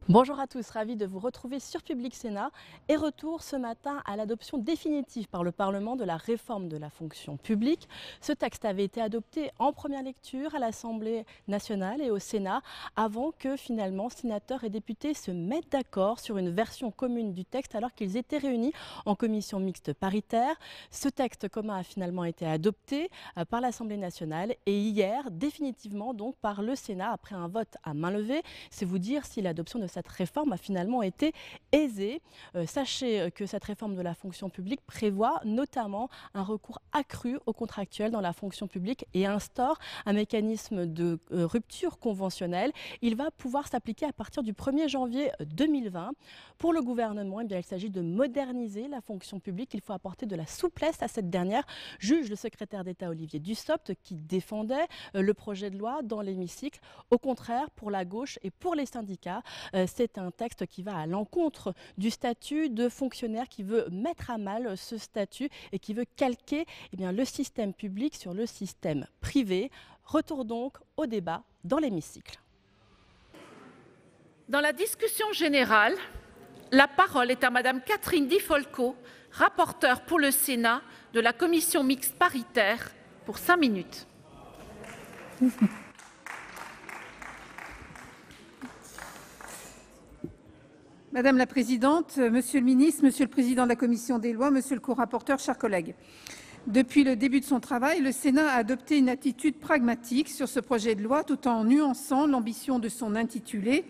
Bonjour à tous, ravi de vous retrouver sur Public Sénat et retour ce matin à l'adoption définitive par le Parlement de la réforme de la fonction publique. Ce texte avait été adopté en première lecture à l'Assemblée nationale et au Sénat avant que finalement sénateurs et députés se mettent d'accord sur une version commune du texte alors qu'ils étaient réunis en commission mixte paritaire. Ce texte commun a finalement été adopté par l'Assemblée nationale et hier définitivement donc par le Sénat après un vote à main levée. C'est vous dire si l'adoption de cette réforme a finalement été aisée. Sachez que cette réforme de la fonction publique prévoit notamment un recours accru aux contractuels dans la fonction publique et instaure un mécanisme de rupture conventionnelle. Il va pouvoir s'appliquer à partir du 1er janvier 2020. Pour le gouvernement, il s'agit de moderniser la fonction publique. Il faut apporter de la souplesse à cette dernière, juge le secrétaire d'État Olivier Dussopt qui défendait le projet de loi dans l'hémicycle. Au contraire, pour la gauche et pour les syndicats, c'est un texte qui va à l'encontre du statut de fonctionnaire, qui veut mettre à mal ce statut et qui veut calquer le système public sur le système privé. Retour donc au débat dans l'hémicycle. Dans la discussion générale, la parole est à Madame Catherine Di Folco, rapporteure pour le Sénat de la commission mixte paritaire, pour 5 minutes. Madame la Présidente, Monsieur le Ministre, Monsieur le Président de la Commission des lois, Monsieur le co-rapporteur, chers collègues. Depuis le début de son travail, le Sénat a adopté une attitude pragmatique sur ce projet de loi tout en nuançant l'ambition de son intitulé.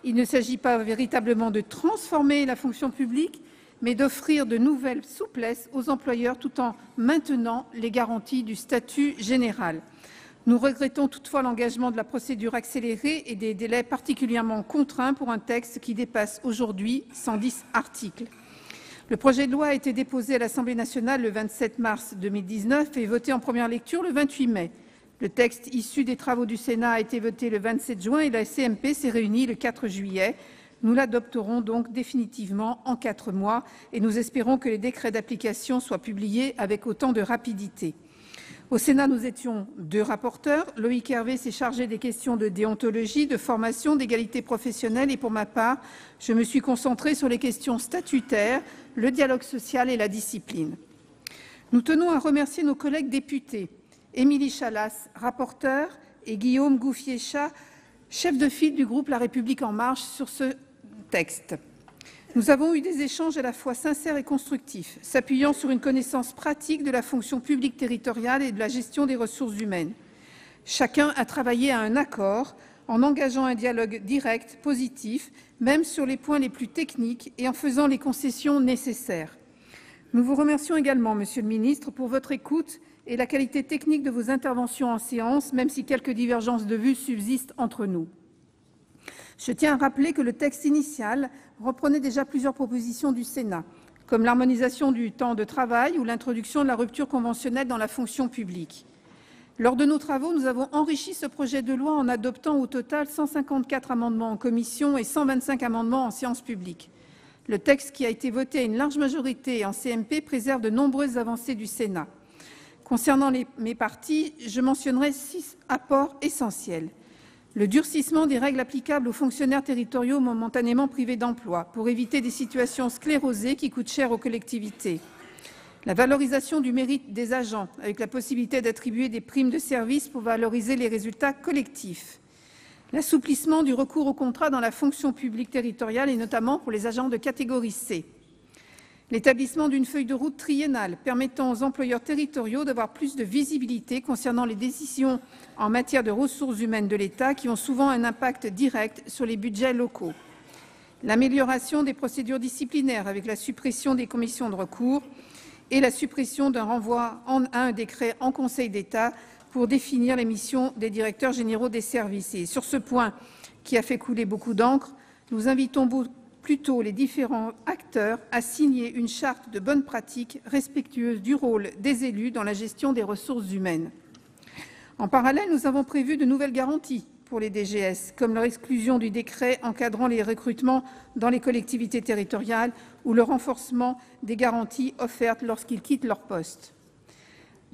Il ne s'agit pas véritablement de transformer la fonction publique, mais d'offrir de nouvelles souplesses aux employeurs tout en maintenant les garanties du statut général. Nous regrettons toutefois l'engagement de la procédure accélérée et des délais particulièrement contraints pour un texte qui dépasse aujourd'hui 110 articles. Le projet de loi a été déposé à l'Assemblée nationale le 27 mars 2019 et voté en première lecture le 28 mai. Le texte issu des travaux du Sénat a été voté le 27 juin et la CMP s'est réunie le 4 juillet. Nous l'adopterons donc définitivement en 4 mois et nous espérons que les décrets d'application soient publiés avec autant de rapidité. Au Sénat, nous étions 2 rapporteurs. Loïc Hervé s'est chargé des questions de déontologie, de formation, d'égalité professionnelle et pour ma part, je me suis concentrée sur les questions statutaires, le dialogue social et la discipline. Nous tenons à remercier nos collègues députés, Émilie Chalas, rapporteure, et Guillaume Gouffier-Cha, chef de file du groupe La République En Marche sur ce texte. Nous avons eu des échanges à la fois sincères et constructifs, s'appuyant sur une connaissance pratique de la fonction publique territoriale et de la gestion des ressources humaines. Chacun a travaillé à un accord en engageant un dialogue direct, positif, même sur les points les plus techniques et en faisant les concessions nécessaires. Nous vous remercions également, Monsieur le Ministre, pour votre écoute et la qualité technique de vos interventions en séance, même si quelques divergences de vues subsistent entre nous. Je tiens à rappeler que le texte initial reprenait déjà plusieurs propositions du Sénat, comme l'harmonisation du temps de travail ou l'introduction de la rupture conventionnelle dans la fonction publique. Lors de nos travaux, nous avons enrichi ce projet de loi en adoptant au total 154 amendements en commission et 125 amendements en séance publique. Le texte qui a été voté à une large majorité en CMP préserve de nombreuses avancées du Sénat. Concernant mes parties, je mentionnerai 6 apports essentiels. Le durcissement des règles applicables aux fonctionnaires territoriaux momentanément privés d'emploi pour éviter des situations sclérosées qui coûtent cher aux collectivités. La valorisation du mérite des agents avec la possibilité d'attribuer des primes de service pour valoriser les résultats collectifs. L'assouplissement du recours au contrat dans la fonction publique territoriale et notamment pour les agents de catégorie C. L'établissement d'une feuille de route triennale permettant aux employeurs territoriaux d'avoir plus de visibilité concernant les décisions en matière de ressources humaines de l'État qui ont souvent un impact direct sur les budgets locaux. L'amélioration des procédures disciplinaires avec la suppression des commissions de recours et la suppression d'un renvoi à un décret en Conseil d'État pour définir les missions des directeurs généraux des services. Et sur ce point qui a fait couler beaucoup d'encre, nous invitons plutôt les différents acteurs à signer une charte de bonnes pratiques respectueuse du rôle des élus dans la gestion des ressources humaines. En parallèle, nous avons prévu de nouvelles garanties pour les DGS, comme leur exclusion du décret encadrant les recrutements dans les collectivités territoriales ou le renforcement des garanties offertes lorsqu'ils quittent leur poste.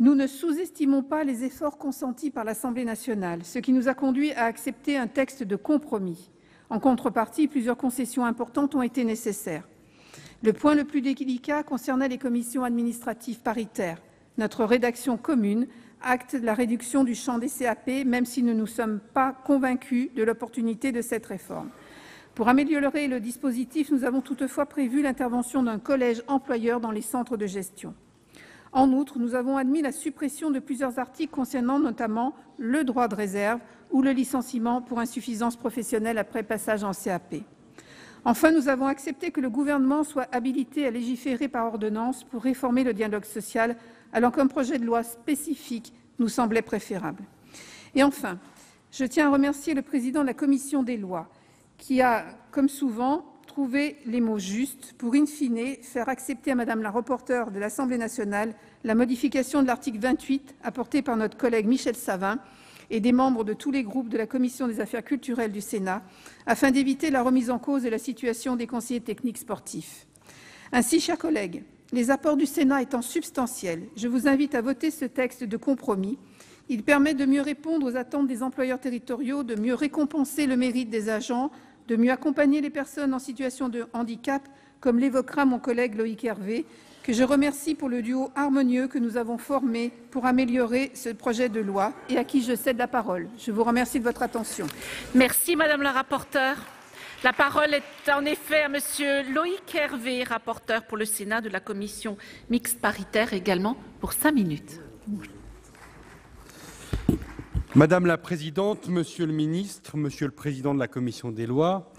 Nous ne sous-estimons pas les efforts consentis par l'Assemblée nationale, ce qui nous a conduit à accepter un texte de compromis. En contrepartie, plusieurs concessions importantes ont été nécessaires. Le point le plus délicat concernait les commissions administratives paritaires. Notre rédaction commune acte la réduction du champ des CAP, même si nous ne sommes pas convaincus de l'opportunité de cette réforme. Pour améliorer le dispositif, nous avons toutefois prévu l'intervention d'un collège employeur dans les centres de gestion. En outre, nous avons admis la suppression de plusieurs articles concernant notamment le droit de réserve ou le licenciement pour insuffisance professionnelle après passage en CAP. Enfin, nous avons accepté que le Gouvernement soit habilité à légiférer par ordonnance pour réformer le dialogue social, alors qu'un projet de loi spécifique nous semblait préférable. Et enfin, je tiens à remercier le président de la commission des lois, qui a, comme souvent, trouvé les mots justes pour, in fine, faire accepter à Madame la rapporteure de l'Assemblée nationale la modification de l'article 28 apportée par notre collègue Michel Savin et des membres de tous les groupes de la Commission des affaires culturelles du Sénat, afin d'éviter la remise en cause de la situation des conseillers techniques sportifs. Ainsi, chers collègues, les apports du Sénat étant substantiels, je vous invite à voter ce texte de compromis. Il permet de mieux répondre aux attentes des employeurs territoriaux, de mieux récompenser le mérite des agents, de mieux accompagner les personnes en situation de handicap, comme l'évoquera mon collègue Loïc Hervé, que je remercie pour le duo harmonieux que nous avons formé pour améliorer ce projet de loi et à qui je cède la parole. Je vous remercie de votre attention. Merci Madame la rapporteure. La parole est en effet à Monsieur Loïc Hervé, rapporteur pour le Sénat de la commission mixte paritaire, également pour 5 minutes. Madame la Présidente, Monsieur le Ministre, Monsieur le Président de la Commission des lois,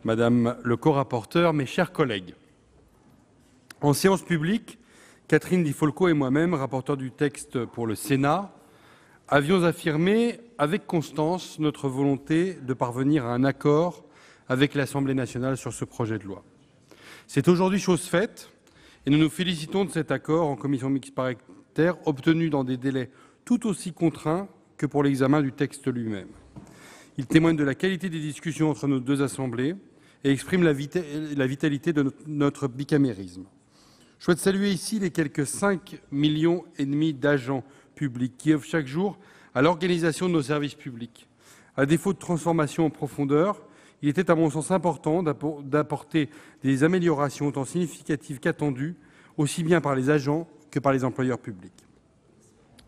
Madame le co-rapporteur, mes chers collègues. En séance publique, Catherine Di Folco et moi-même, rapporteurs du texte pour le Sénat, avions affirmé avec constance notre volonté de parvenir à un accord avec l'Assemblée nationale sur ce projet de loi. C'est aujourd'hui chose faite et nous nous félicitons de cet accord en commission mixte paritaire obtenu dans des délais tout aussi contraints que pour l'examen du texte lui-même. Il témoigne de la qualité des discussions entre nos deux assemblées et exprime la vitalité de notre bicamérisme. Je souhaite saluer ici les quelques 5,5 millions d'agents publics qui œuvrent chaque jour à l'organisation de nos services publics. À défaut de transformation en profondeur, il était à mon sens important d'apporter des améliorations autant significatives qu'attendues, aussi bien par les agents que par les employeurs publics.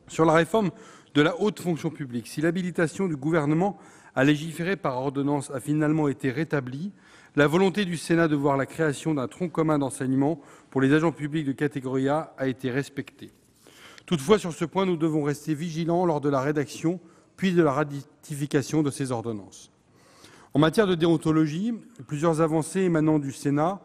Sur la réforme de la haute fonction publique, si l'habilitation du gouvernement à légiférer par ordonnance a finalement été rétablie, la volonté du Sénat de voir la création d'un tronc commun d'enseignement pour les agents publics de catégorie A a été respectée. Toutefois, sur ce point, nous devons rester vigilants lors de la rédaction puis de la ratification de ces ordonnances. En matière de déontologie, plusieurs avancées émanant du Sénat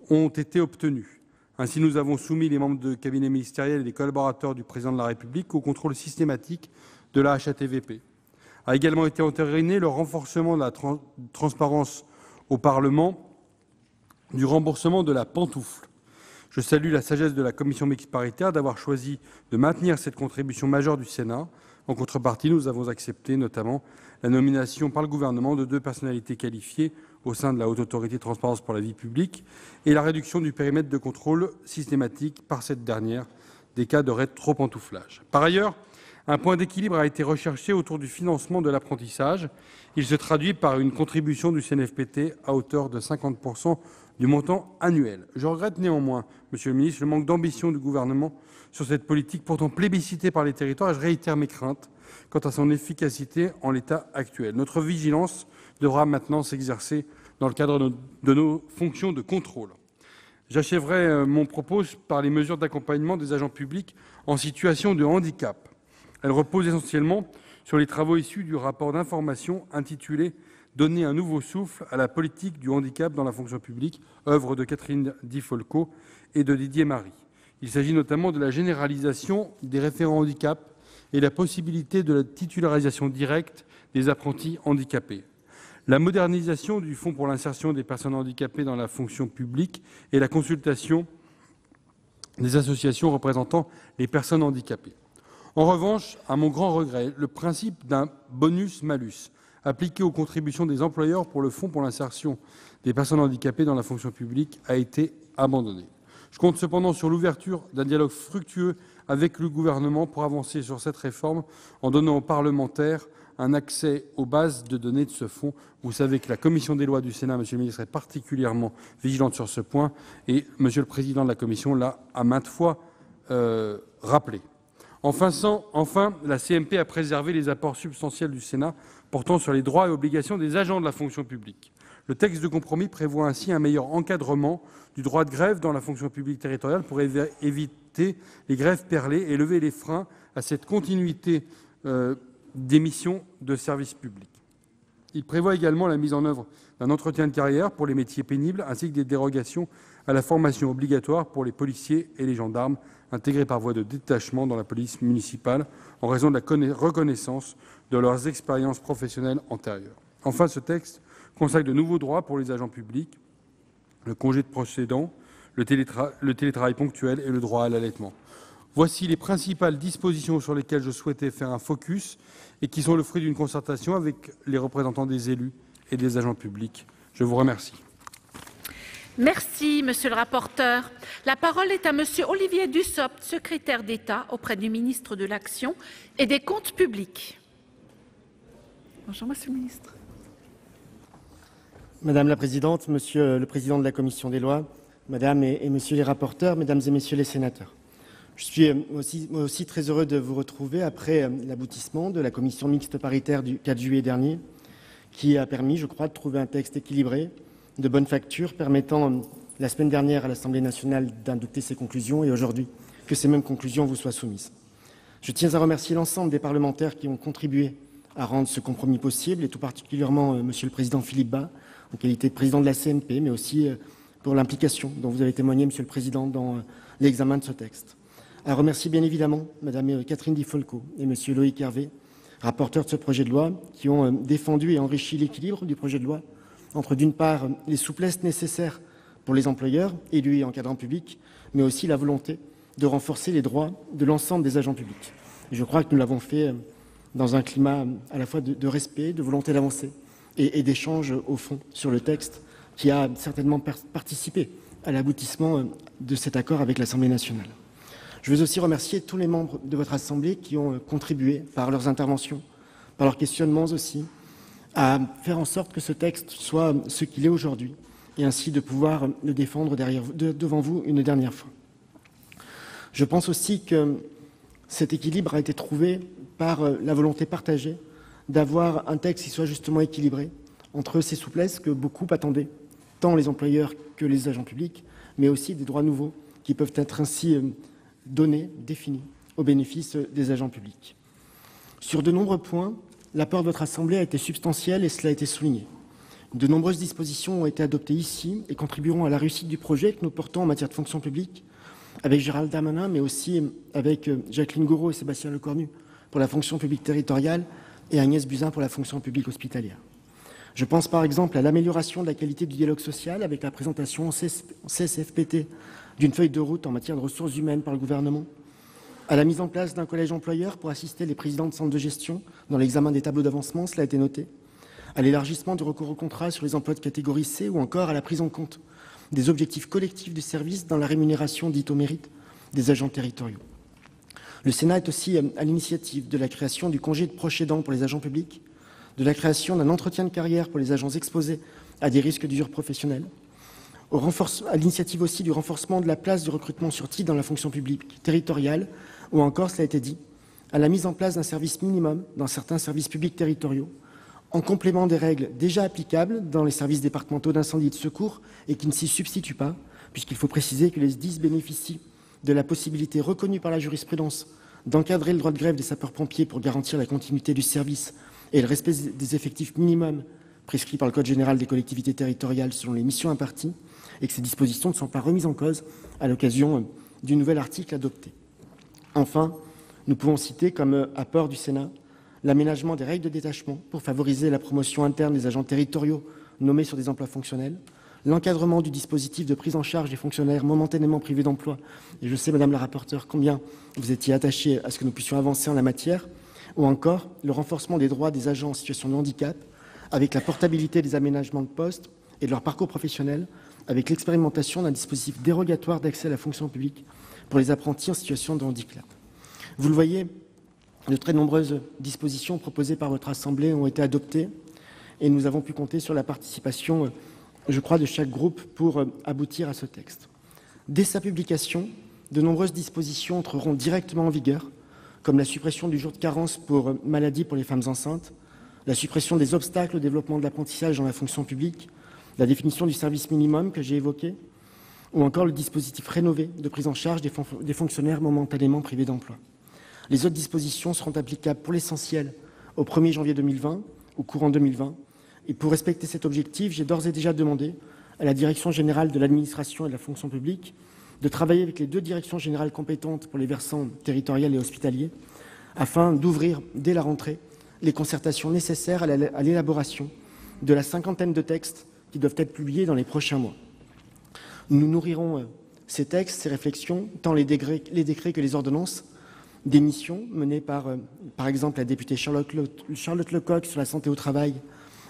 ont été obtenues. Ainsi, nous avons soumis les membres de cabinet ministériel et les collaborateurs du Président de la République au contrôle systématique de la HATVP. A également été entériné le renforcement de la transparence au Parlement du remboursement de la pantoufle. Je salue la sagesse de la commission mixte paritaire d'avoir choisi de maintenir cette contribution majeure du Sénat. En contrepartie, nous avons accepté notamment la nomination par le gouvernement de 2 personnalités qualifiées au sein de la Haute Autorité de Transparence pour la vie publique et la réduction du périmètre de contrôle systématique par cette dernière des cas de rétro-pantouflage. Par ailleurs, un point d'équilibre a été recherché autour du financement de l'apprentissage. Il se traduit par une contribution du CNFPT à hauteur de 50% du montant annuel. Je regrette néanmoins, Monsieur le Ministre, le manque d'ambition du gouvernement sur cette politique pourtant plébiscitée par les territoires et je réitère mes craintes quant à son efficacité en l'état actuel. Notre vigilance devra maintenant s'exercer dans le cadre de nos fonctions de contrôle. J'achèverai mon propos par les mesures d'accompagnement des agents publics en situation de handicap. Elles reposent essentiellement sur les travaux issus du rapport d'information intitulé « Donner un nouveau souffle à la politique du handicap dans la fonction publique », œuvre de Catherine Di Folco et de Didier Marie. Il s'agit notamment de la généralisation des référents handicap et la possibilité de la titularisation directe des apprentis handicapés, la modernisation du Fonds pour l'insertion des personnes handicapées dans la fonction publique et la consultation des associations représentant les personnes handicapées. En revanche, à mon grand regret, le principe d'un bonus-malus appliqué aux contributions des employeurs pour le Fonds pour l'insertion des personnes handicapées dans la fonction publique a été abandonné. Je compte cependant sur l'ouverture d'un dialogue fructueux avec le gouvernement pour avancer sur cette réforme en donnant aux parlementaires un accès aux bases de données de ce fonds. Vous savez que la commission des lois du Sénat, Monsieur le ministre, est particulièrement vigilante sur ce point et Monsieur le Président de la Commission l'a à maintes fois rappelé. Enfin, la CMP a préservé les apports substantiels du Sénat portant sur les droits et obligations des agents de la fonction publique. Le texte de compromis prévoit ainsi un meilleur encadrement du droit de grève dans la fonction publique territoriale pour éviter les grèves perlées et lever les freins à cette continuité des missions de service public. Il prévoit également la mise en œuvre d'un entretien de carrière pour les métiers pénibles ainsi que des dérogations à la formation obligatoire pour les policiers et les gendarmes intégrés par voie de détachement dans la police municipale en raison de la reconnaissance de leurs expériences professionnelles antérieures. Enfin, ce texte consacre de nouveaux droits pour les agents publics, le congé de proche aidant, le télétravail ponctuel et le droit à l'allaitement. Voici les principales dispositions sur lesquelles je souhaitais faire un focus et qui sont le fruit d'une concertation avec les représentants des élus et des agents publics. Je vous remercie. Merci, monsieur le rapporteur. La parole est à monsieur Olivier Dussopt, secrétaire d'État auprès du ministre de l'Action et des Comptes publics. Bonjour, monsieur le ministre. Madame la Présidente, Monsieur le Président de la Commission des lois, Madame et Messieurs les rapporteurs, Mesdames et Messieurs les sénateurs. Je suis aussi très heureux de vous retrouver après l'aboutissement de la commission mixte paritaire du 4 juillet dernier, qui a permis, je crois, de trouver un texte équilibré, de bonne facture, permettant la semaine dernière à l'Assemblée nationale d'adopter ses conclusions et aujourd'hui que ces mêmes conclusions vous soient soumises. Je tiens à remercier l'ensemble des parlementaires qui ont contribué à rendre ce compromis possible et tout particulièrement Monsieur le Président Philippe Bas, en qualité de président de la CMP, mais aussi pour l'implication dont vous avez témoigné, Monsieur le Président, dans l'examen de ce texte. À remercier bien évidemment Madame Catherine Di Folco et Monsieur Loïc Hervé, rapporteurs de ce projet de loi, qui ont défendu et enrichi l'équilibre du projet de loi entre, d'une part, les souplesses nécessaires pour les employeurs, élus et encadrants publics, mais aussi la volonté de renforcer les droits de l'ensemble des agents publics. Et je crois que nous l'avons fait dans un climat à la fois de respect, de volonté d'avancer et d'échange au fond sur le texte, qui a certainement participé à l'aboutissement de cet accord avec l'Assemblée nationale. Je veux aussi remercier tous les membres de votre Assemblée qui ont contribué par leurs interventions, par leurs questionnements aussi, à faire en sorte que ce texte soit ce qu'il est aujourd'hui et ainsi de pouvoir le défendre devant vous une dernière fois. Je pense aussi que cet équilibre a été trouvé par la volonté partagée d'avoir un texte qui soit justement équilibré entre ces souplesses que beaucoup attendaient, tant les employeurs que les agents publics, mais aussi des droits nouveaux qui peuvent être ainsi donnés, définis, au bénéfice des agents publics. Sur de nombreux points, l'apport de votre Assemblée a été substantiel et cela a été souligné. De nombreuses dispositions ont été adoptées ici et contribueront à la réussite du projet que nous portons en matière de fonction publique, avec Gérald Darmanin, mais aussi avec Jacqueline Gourault et Sébastien Lecornu pour la fonction publique territoriale et Agnès Buzyn pour la fonction publique hospitalière. Je pense par exemple à l'amélioration de la qualité du dialogue social avec la présentation en CSFPT d'une feuille de route en matière de ressources humaines par le gouvernement, à la mise en place d'un collège employeur pour assister les présidents de centres de gestion dans l'examen des tableaux d'avancement, cela a été noté, à l'élargissement du recours au contrat sur les emplois de catégorie C ou encore à la prise en compte des objectifs collectifs du service dans la rémunération dite au mérite des agents territoriaux. Le Sénat est aussi à l'initiative de la création du congé de proche aidant pour les agents publics, de la création d'un entretien de carrière pour les agents exposés à des risques d'usure professionnelle, à l'initiative aussi du renforcement de la place du recrutement sur titre dans la fonction publique territoriale, ou encore, cela a été dit, à la mise en place d'un service minimum dans certains services publics territoriaux, en complément des règles déjà applicables dans les services départementaux d'incendie et de secours et qui ne s'y substituent pas, puisqu'il faut préciser que les SDIS bénéficient de la possibilité reconnue par la jurisprudence d'encadrer le droit de grève des sapeurs-pompiers pour garantir la continuité du service et le respect des effectifs minimums prescrits par le Code général des collectivités territoriales selon les missions imparties, et que ces dispositions ne sont pas remises en cause à l'occasion du nouvel article adopté. Enfin, nous pouvons citer comme apport du Sénat l'aménagement des règles de détachement pour favoriser la promotion interne des agents territoriaux nommés sur des emplois fonctionnels, l'encadrement du dispositif de prise en charge des fonctionnaires momentanément privés d'emploi, et je sais, Madame la rapporteure, combien vous étiez attachée à ce que nous puissions avancer en la matière, ou encore le renforcement des droits des agents en situation de handicap, avec la portabilité des aménagements de poste et de leur parcours professionnel, avec l'expérimentation d'un dispositif dérogatoire d'accès à la fonction publique pour les apprentis en situation de handicap. Vous le voyez, de très nombreuses dispositions proposées par votre Assemblée ont été adoptées et nous avons pu compter sur la participation, je crois, de chaque groupe pour aboutir à ce texte. Dès sa publication, de nombreuses dispositions entreront directement en vigueur, comme la suppression du jour de carence pour maladie pour les femmes enceintes, la suppression des obstacles au développement de l'apprentissage dans la fonction publique, la définition du service minimum que j'ai évoqué, ou encore le dispositif rénové de prise en charge des fonctionnaires momentanément privés d'emploi. Les autres dispositions seront applicables pour l'essentiel au 1er janvier 2020, au courant 2020. Et pour respecter cet objectif, j'ai d'ores et déjà demandé à la Direction générale de l'administration et de la fonction publique de travailler avec les 2 directions générales compétentes pour les versants territorial et hospitalier, afin d'ouvrir dès la rentrée les concertations nécessaires à l'élaboration de la 50aine de textes qui doivent être publiés dans les prochains mois. Nous nourrirons ces textes, ces réflexions, tant les décrets que les ordonnances, des missions menées par exemple, la députée Charlotte Lecoq sur la santé au travail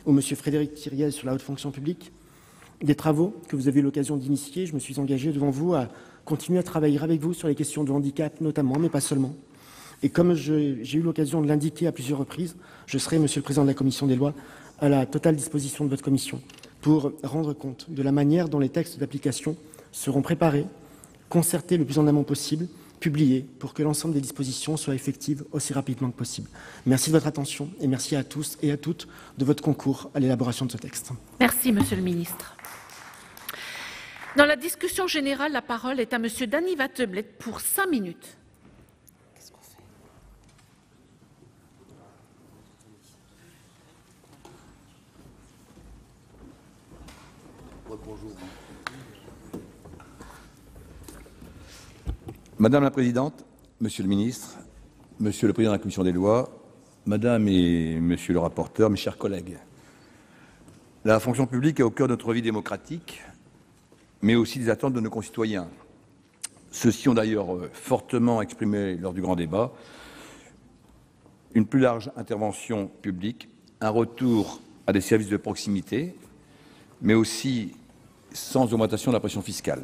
ou M. Frédéric Thiriel sur la haute fonction publique, des travaux que vous avez eu l'occasion d'initier. Je me suis engagé devant vous à continuer à travailler avec vous sur les questions de handicap notamment, mais pas seulement. Et comme j'ai eu l'occasion de l'indiquer à plusieurs reprises, je serai, Monsieur le Président de la Commission des lois, à la totale disposition de votre commission pour rendre compte de la manière dont les textes d'application seront préparés, concertés le plus en amont possible, publiés, pour que l'ensemble des dispositions soient effectives aussi rapidement que possible. Merci de votre attention et merci à tous et à toutes de votre concours à l'élaboration de ce texte. Merci, Monsieur le Ministre. Dans la discussion générale, la parole est à Monsieur Dany Wattebled pour 5 minutes. Madame la Présidente, Monsieur le Ministre, Monsieur le Président de la Commission des lois, Madame et Monsieur le rapporteur, mes chers collègues, la fonction publique est au cœur de notre vie démocratique, mais aussi des attentes de nos concitoyens. Ceux-ci ont d'ailleurs fortement exprimé lors du grand débat une plus large intervention publique, un retour à des services de proximité, mais aussi sans augmentation de la pression fiscale.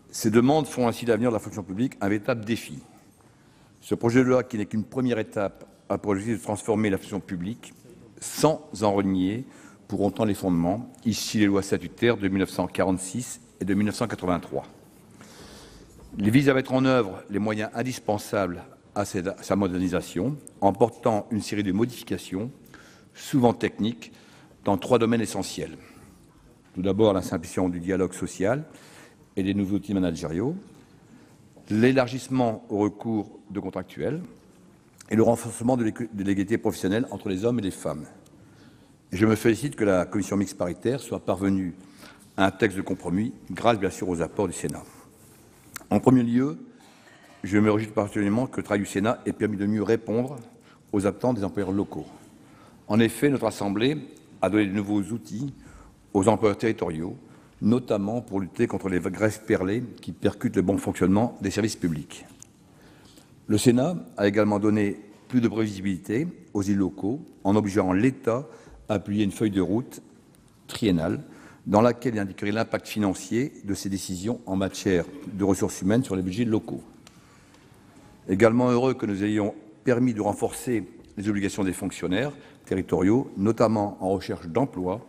Ces demandes font ainsi l'avenir de la fonction publique un véritable défi. Ce projet de loi, qui n'est qu'une première étape, a pour objectif de transformer la fonction publique sans en renier pour autant les fondements, ici les lois statutaires de 1946 et de 1983. Il vise à mettre en œuvre les moyens indispensables à sa modernisation en portant une série de modifications, souvent techniques, dans 3 domaines essentiels. Tout d'abord, la simplification du dialogue social et des nouveaux outils managériaux, l'élargissement au recours de contractuels et le renforcement de l'égalité professionnelle entre les hommes et les femmes. Et je me félicite que la commission mixte paritaire soit parvenue à un texte de compromis, grâce bien sûr aux apports du Sénat. En premier lieu, je me réjouis particulièrement que le travail du Sénat ait permis de mieux répondre aux attentes des employeurs locaux. En effet, notre Assemblée a donné de nouveaux outils aux employeurs territoriaux, notamment pour lutter contre les grèves perlées qui percutent le bon fonctionnement des services publics. Le Sénat a également donné plus de prévisibilité aux élus locaux en obligeant l'État à publier une feuille de route triennale dans laquelle il indiquerait l'impact financier de ses décisions en matière de ressources humaines sur les budgets locaux. Également heureux que nous ayons permis de renforcer les obligations des fonctionnaires territoriaux, notamment en recherche d'emploi,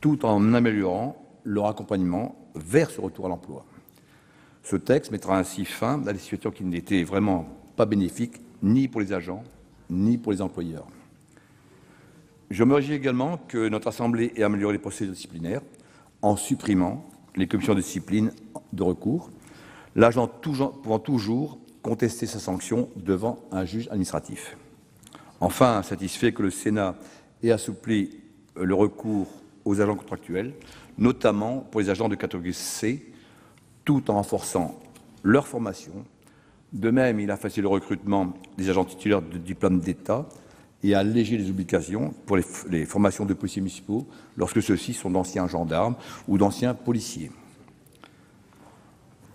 tout en améliorant leur accompagnement vers ce retour à l'emploi. Ce texte mettra ainsi fin à des situations qui n'étaient vraiment pas bénéfiques ni pour les agents, ni pour les employeurs. Je me réjouis également que notre Assemblée ait amélioré les procédures disciplinaires en supprimant les commissions de discipline de recours, l'agent pouvant toujours contester sa sanction devant un juge administratif. Enfin, satisfait que le Sénat ait assoupli le recours aux agents contractuels, notamment pour les agents de catégorie C, tout en renforçant leur formation. De même, il a facilité le recrutement des agents titulaires de diplômes d'État et a allégé les obligations pour les formations de policiers municipaux lorsque ceux-ci sont d'anciens gendarmes ou d'anciens policiers.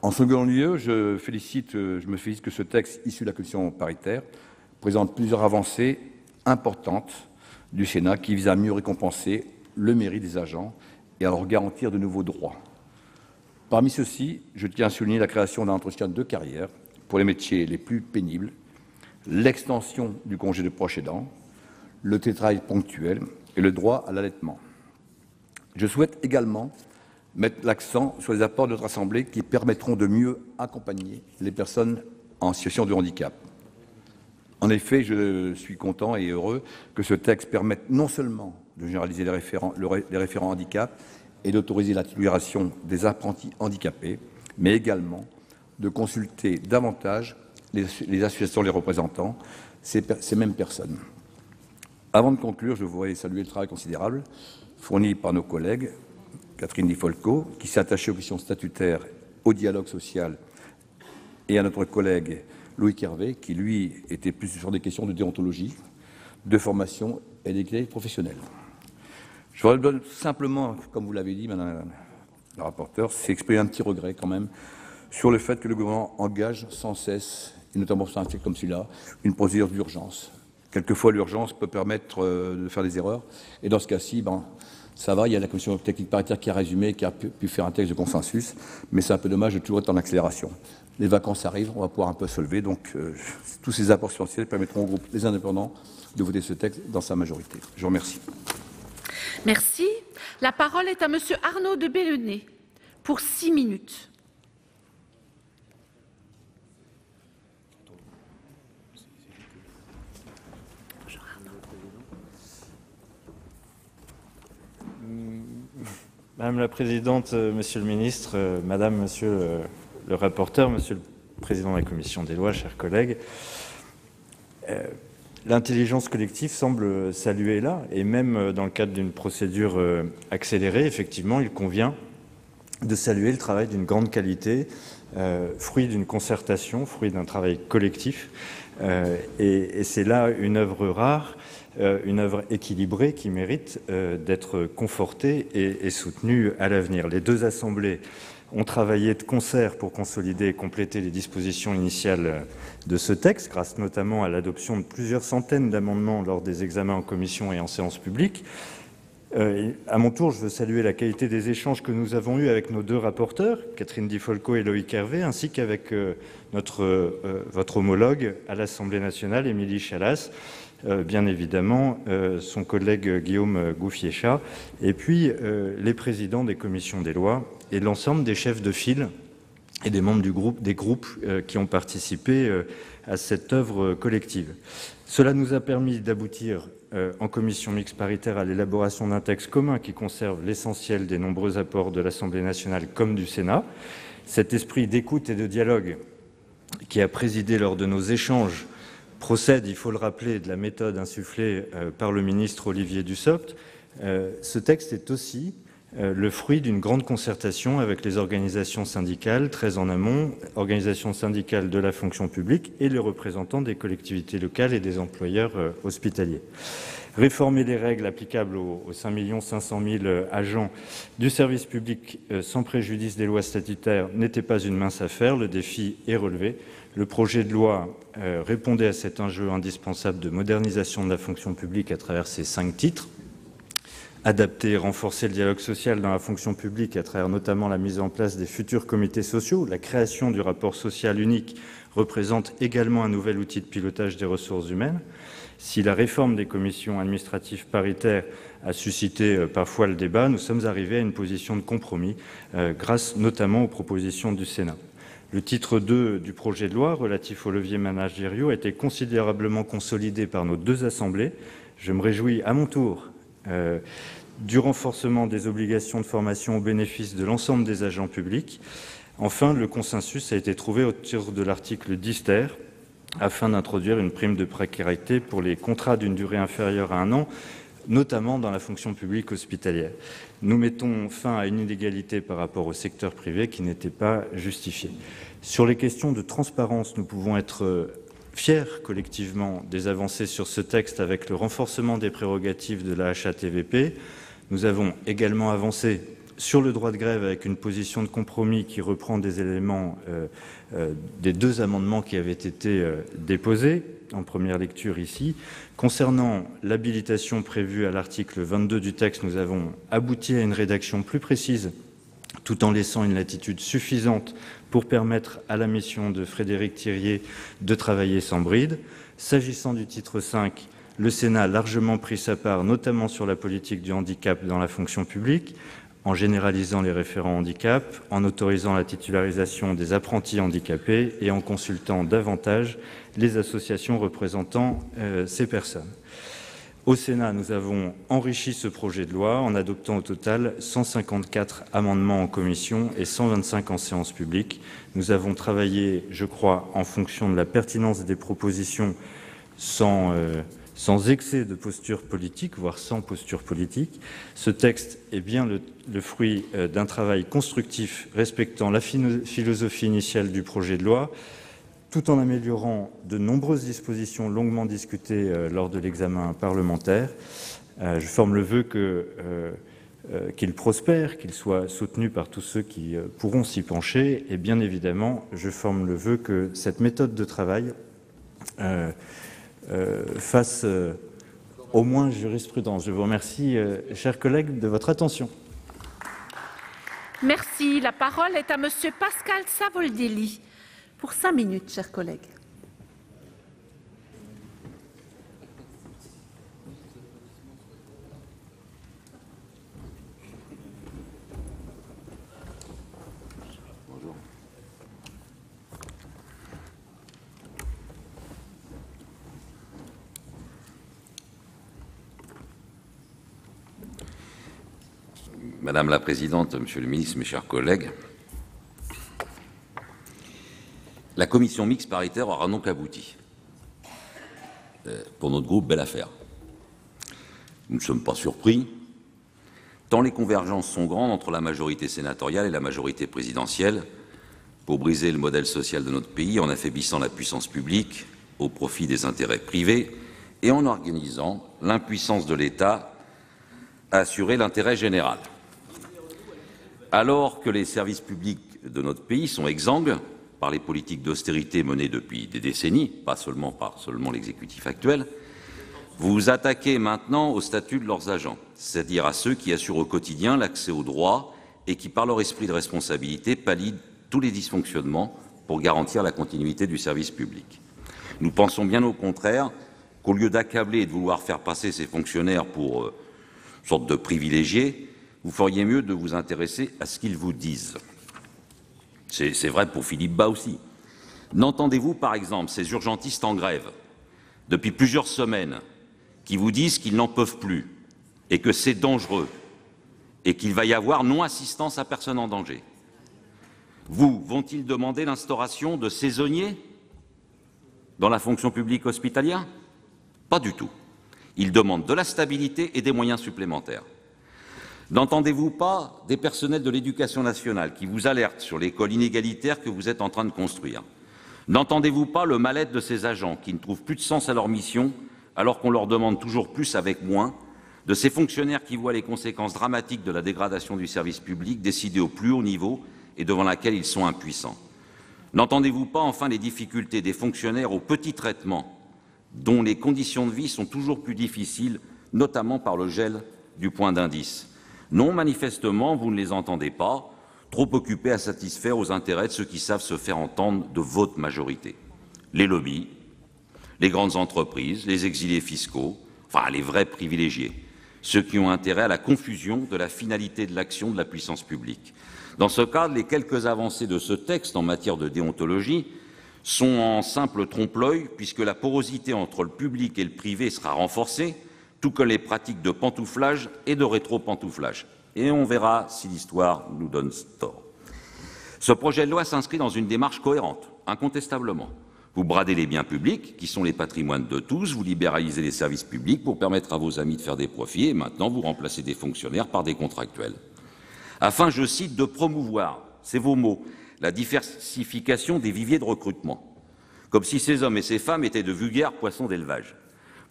En second lieu, je me félicite que ce texte issu de la commission paritaire présente plusieurs avancées importantes du Sénat qui visent à mieux récompenser le mérite des agents et à leur garantir de nouveaux droits. Parmi ceux-ci, je tiens à souligner la création d'un entretien de carrière pour les métiers les plus pénibles, l'extension du congé de proche aidant, le télétravail ponctuel et le droit à l'allaitement. Je souhaite également mettre l'accent sur les apports de notre Assemblée qui permettront de mieux accompagner les personnes en situation de handicap. En effet, je suis content et heureux que ce texte permette non seulement de généraliser les référents handicap et d'autoriser la titularisation des apprentis handicapés, mais également de consulter davantage les associations les représentant, ces mêmes personnes. Avant de conclure, je voudrais saluer le travail considérable fourni par nos collègues Catherine Di Folco, qui s'est attachée aux questions statutaires, au dialogue social, et à notre collègue Loïc Hervé, qui, lui, était plus sur des questions de déontologie, de formation et d'équité professionnelle. Je voudrais simplement, comme vous l'avez dit, Madame la rapporteure, c'est exprimer un petit regret quand même sur le fait que le gouvernement engage sans cesse, et notamment sur un fait comme celui-là, une procédure d'urgence. Quelquefois, l'urgence peut permettre de faire des erreurs, et dans ce cas-ci, ça va, il y a la commission technique paritaire qui a résumé, qui a pu faire un texte de consensus, mais c'est un peu dommage de toujours être en accélération. Les vacances arrivent, on va pouvoir un peu se lever, donc tous ces apports substantiels permettront au groupe Les Indépendants de voter ce texte dans sa majorité. Je vous remercie. Merci. La parole est à Monsieur Arnaud de Belenet pour 6 minutes. Madame la Présidente, Monsieur le Ministre, Madame, Monsieur le rapporteur, Monsieur le Président de la Commission des lois, chers collègues, l'intelligence collective semble saluer là, et même dans le cadre d'une procédure accélérée, effectivement, il convient de saluer le travail d'une grande qualité, fruit d'une concertation, fruit d'un travail collectif, et c'est là une œuvre rare, une œuvre équilibrée qui mérite d'être confortée et soutenue à l'avenir. Les deux assemblées ont travaillé de concert pour consolider et compléter les dispositions initiales de ce texte, grâce notamment à l'adoption de plusieurs centaines d'amendements lors des examens en commission et en séance publique. À mon tour, je veux saluer la qualité des échanges que nous avons eus avec nos deux rapporteurs, Catherine Di Folco et Loïc Hervé, ainsi qu'avec votre homologue à l'Assemblée nationale, Émilie Chalas, bien évidemment son collègue Guillaume Gouffier-Cha, et puis les présidents des commissions des lois et l'ensemble des chefs de file et des membres des groupes qui ont participé à cette œuvre collective. Cela nous a permis d'aboutir en commission mixte paritaire à l'élaboration d'un texte commun qui conserve l'essentiel des nombreux apports de l'Assemblée nationale comme du Sénat. Cet esprit d'écoute et de dialogue qui a présidé lors de nos échanges procède, il faut le rappeler, de la méthode insufflée par le ministre Olivier Dussopt. Ce texte est aussi le fruit d'une grande concertation avec les organisations syndicales, très en amont, organisations syndicales de la fonction publique et les représentants des collectivités locales et des employeurs hospitaliers. Réformer les règles applicables aux 5 500 000 agents du service public sans préjudice des lois statutaires n'était pas une mince affaire, le défi est relevé. Le projet de loi répondait à cet enjeu indispensable de modernisation de la fonction publique à travers ces 5 titres. Adapter et renforcer le dialogue social dans la fonction publique à travers notamment la mise en place des futurs comités sociaux. La création du rapport social unique représente également un nouvel outil de pilotage des ressources humaines. Si la réforme des commissions administratives paritaires a suscité parfois le débat, nous sommes arrivés à une position de compromis grâce notamment aux propositions du Sénat. Le titre 2 du projet de loi relatif aux leviers managériaux a été considérablement consolidé par nos deux assemblées. Je me réjouis à mon tour du renforcement des obligations de formation au bénéfice de l'ensemble des agents publics. Enfin, le consensus a été trouvé autour de l'article 10 ter, afin d'introduire une prime de précarité pour les contrats d'une durée inférieure à 1 an, notamment dans la fonction publique hospitalière. Nous mettons fin à une inégalité par rapport au secteur privé qui n'était pas justifiée. Sur les questions de transparence, nous pouvons être fiers collectivement des avancées sur ce texte avec le renforcement des prérogatives de la HATVP. Nous avons également avancé sur le droit de grève avec une position de compromis qui reprend des éléments des deux amendements qui avaient été déposés en première lecture ici. Concernant l'habilitation prévue à l'article 22 du texte, nous avons abouti à une rédaction plus précise tout en laissant une latitude suffisante pour permettre à la mission de Frédéric Thiriet de travailler sans bride. S'agissant du titre 5, le Sénat a largement pris sa part, notamment sur la politique du handicap dans la fonction publique, en généralisant les référents handicap, en autorisant la titularisation des apprentis handicapés et en consultant davantage les associations représentant ces personnes. Au Sénat, nous avons enrichi ce projet de loi en adoptant au total 154 amendements en commission et 125 en séance publique. Nous avons travaillé, je crois, en fonction de la pertinence des propositions sans excès de posture politique, voire sans posture politique. Ce texte est bien le fruit d'un travail constructif respectant la philosophie initiale du projet de loi, tout en améliorant de nombreuses dispositions longuement discutées lors de l'examen parlementaire. Je forme le vœu qu'il prospère, qu'il soit soutenu par tous ceux qui pourront s'y pencher, et bien évidemment, je forme le vœu que cette méthode de travail fasse au moins jurisprudence. Je vous remercie, chers collègues, de votre attention. Merci. La parole est à Monsieur Pascal Savoldelli. Pour 5 minutes, chers collègues. Bonjour. Madame la Présidente, Monsieur le Ministre, mes chers collègues, la commission mixte paritaire aura donc abouti. Pour notre groupe, belle affaire. Nous ne sommes pas surpris, tant les convergences sont grandes entre la majorité sénatoriale et la majorité présidentielle pour briser le modèle social de notre pays en affaiblissant la puissance publique au profit des intérêts privés et en organisant l'impuissance de l'État à assurer l'intérêt général. Alors que les services publics de notre pays sont exsangues par les politiques d'austérité menées depuis des décennies, pas seulement par l'exécutif actuel, vous vous attaquez maintenant au statut de leurs agents, c'est-à-dire à ceux qui assurent au quotidien l'accès aux droits et qui, par leur esprit de responsabilité, pallient tous les dysfonctionnements pour garantir la continuité du service public. Nous pensons bien au contraire qu'au lieu d'accabler et de vouloir faire passer ces fonctionnaires pour une sorte de privilégiés, vous feriez mieux de vous intéresser à ce qu'ils vous disent. C'est vrai pour Philippe Bas aussi. N'entendez-vous, par exemple, ces urgentistes en grève depuis plusieurs semaines qui vous disent qu'ils n'en peuvent plus et que c'est dangereux et qu'il va y avoir non-assistance à personne en danger? Vont-ils demander l'instauration de saisonniers dans la fonction publique hospitalière? Pas du tout. Ils demandent de la stabilité et des moyens supplémentaires. N'entendez-vous pas des personnels de l'Éducation nationale qui vous alertent sur l'école inégalitaire que vous êtes en train de construire? N'entendez-vous pas le mal-être de ces agents qui ne trouvent plus de sens à leur mission alors qu'on leur demande toujours plus avec moins, de ces fonctionnaires qui voient les conséquences dramatiques de la dégradation du service public décidées au plus haut niveau et devant laquelle ils sont impuissants? N'entendez-vous pas enfin les difficultés des fonctionnaires au petit traitement dont les conditions de vie sont toujours plus difficiles, notamment par le gel du point d'indice? Non, manifestement, vous ne les entendez pas, trop occupés à satisfaire aux intérêts de ceux qui savent se faire entendre de votre majorité. Les lobbies, les grandes entreprises, les exilés fiscaux, enfin les vrais privilégiés, ceux qui ont intérêt à la confusion de la finalité de l'action de la puissance publique. Dans ce cadre, les quelques avancées de ce texte en matière de déontologie sont en simple trompe-l'œil, puisque la porosité entre le public et le privé sera renforcée, tout comme les pratiques de pantouflage et de rétro-pantouflage. Et on verra si l'histoire nous donne tort. Ce projet de loi s'inscrit dans une démarche cohérente, incontestablement. Vous bradez les biens publics, qui sont les patrimoines de tous, vous libéralisez les services publics pour permettre à vos amis de faire des profits, et maintenant vous remplacez des fonctionnaires par des contractuels. Afin, je cite, de promouvoir, c'est vos mots, la diversification des viviers de recrutement, comme si ces hommes et ces femmes étaient de vulgaires poissons d'élevage.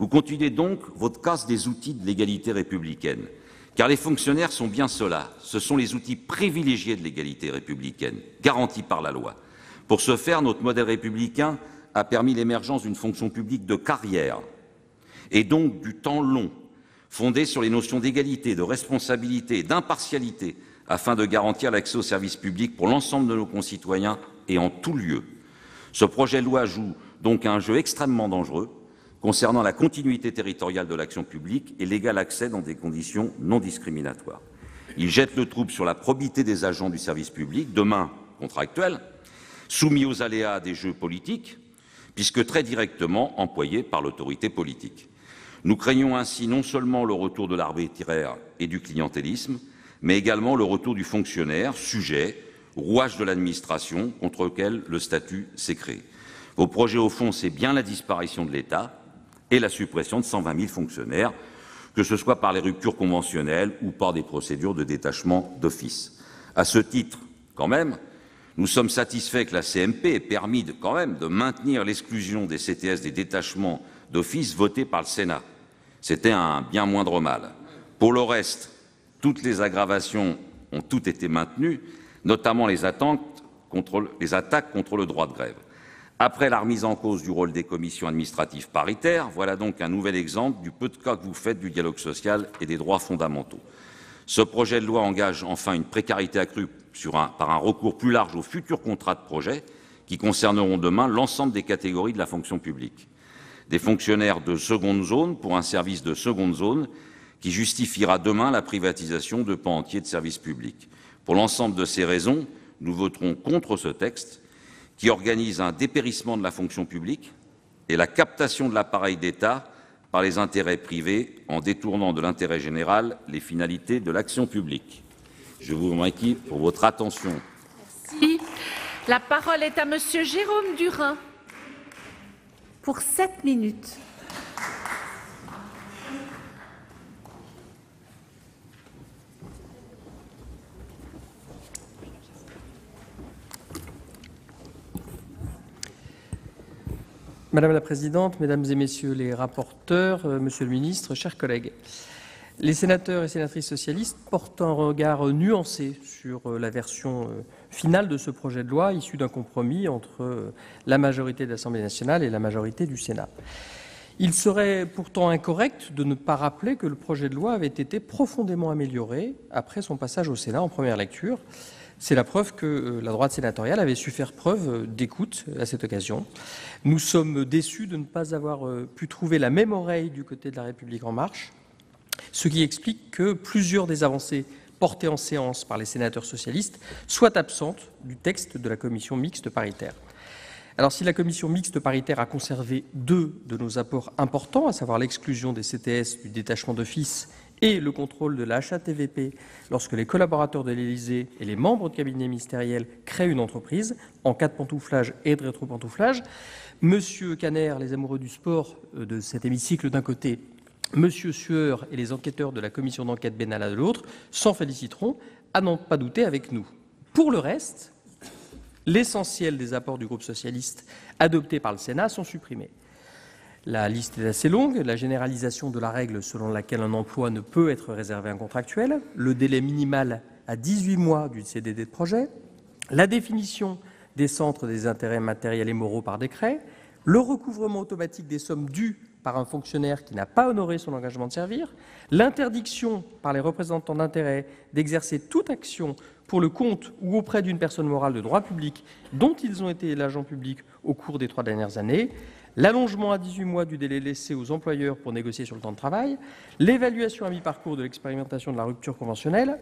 Vous continuez donc votre casse des outils de l'égalité républicaine, car les fonctionnaires sont bien cela, ce sont les outils privilégiés de l'égalité républicaine, garantis par la loi. Pour ce faire, notre modèle républicain a permis l'émergence d'une fonction publique de carrière, et donc du temps long, fondée sur les notions d'égalité, de responsabilité, d'impartialité, afin de garantir l'accès aux services publics pour l'ensemble de nos concitoyens et en tout lieu. Ce projet de loi joue donc à un jeu extrêmement dangereux concernant la continuité territoriale de l'action publique et l'égal accès dans des conditions non discriminatoires. Il jette le trouble sur la probité des agents du service public, demain contractuels, soumis aux aléas des jeux politiques, puisque très directement employés par l'autorité politique. Nous craignons ainsi non seulement le retour de l'arbitraire et du clientélisme, mais également le retour du fonctionnaire, sujet, rouage de l'administration contre lequel le statut s'est créé. Vos projets, au fond, c'est bien la disparition de l'État et la suppression de 120 000 fonctionnaires, que ce soit par les ruptures conventionnelles ou par des procédures de détachement d'office. À ce titre, quand même, nous sommes satisfaits que la CMP ait permis de maintenir l'exclusion des CTS des détachements d'office votés par le Sénat. C'était un bien moindre mal. Pour le reste, toutes les aggravations ont toutes été maintenues, notamment les attaques contre le droit de grève. Après la remise en cause du rôle des commissions administratives paritaires, voilà donc un nouvel exemple du peu de cas que vous faites du dialogue social et des droits fondamentaux. Ce projet de loi engage enfin une précarité accrue par un recours plus large aux futurs contrats de projet qui concerneront demain l'ensemble des catégories de la fonction publique. Des fonctionnaires de seconde zone pour un service de seconde zone qui justifiera demain la privatisation de pans entiers de services publics. Pour l'ensemble de ces raisons, nous voterons contre ce texte qui organise un dépérissement de la fonction publique et la captation de l'appareil d'État par les intérêts privés en détournant de l'intérêt général les finalités de l'action publique. Je vous remercie pour votre attention. Merci. La parole est à Monsieur Jérôme Durain pour 7 minutes. Madame la Présidente, Mesdames et Messieurs les rapporteurs, Monsieur le Ministre, chers collègues, les sénateurs et sénatrices socialistes portent un regard nuancé sur la version finale de ce projet de loi issu d'un compromis entre la majorité de l'Assemblée nationale et la majorité du Sénat. Il serait pourtant incorrect de ne pas rappeler que le projet de loi avait été profondément amélioré après son passage au Sénat en première lecture. C'est la preuve que la droite sénatoriale avait su faire preuve d'écoute à cette occasion. Nous sommes déçus de ne pas avoir pu trouver la même oreille du côté de La République En Marche, ce qui explique que plusieurs des avancées portées en séance par les sénateurs socialistes soient absentes du texte de la commission mixte paritaire. Alors, si la commission mixte paritaire a conservé 2 de nos apports importants, à savoir l'exclusion des CTS du détachement d'office et le contrôle de la HATVP lorsque les collaborateurs de l'Élysée et les membres de cabinet ministériel créent une entreprise en cas de pantouflage et de rétropantouflage, Monsieur Caner, les amoureux du sport de cet hémicycle d'un côté, Monsieur Sueur et les enquêteurs de la commission d'enquête Benalla de l'autre s'en féliciteront, à n'en pas douter avec nous. Pour le reste, l'essentiel des apports du groupe socialiste adoptés par le Sénat sont supprimés. La liste est assez longue, la généralisation de la règle selon laquelle un emploi ne peut être réservé à un contractuel, le délai minimal à 18 mois du CDD de projet, la définition des centres des intérêts matériels et moraux par décret, le recouvrement automatique des sommes dues par un fonctionnaire qui n'a pas honoré son engagement de servir, l'interdiction par les représentants d'intérêts d'exercer toute action pour le compte ou auprès d'une personne morale de droit public dont ils ont été l'agent public au cours des 3 dernières années, l'allongement à 18 mois du délai laissé aux employeurs pour négocier sur le temps de travail, l'évaluation à mi-parcours de l'expérimentation de la rupture conventionnelle,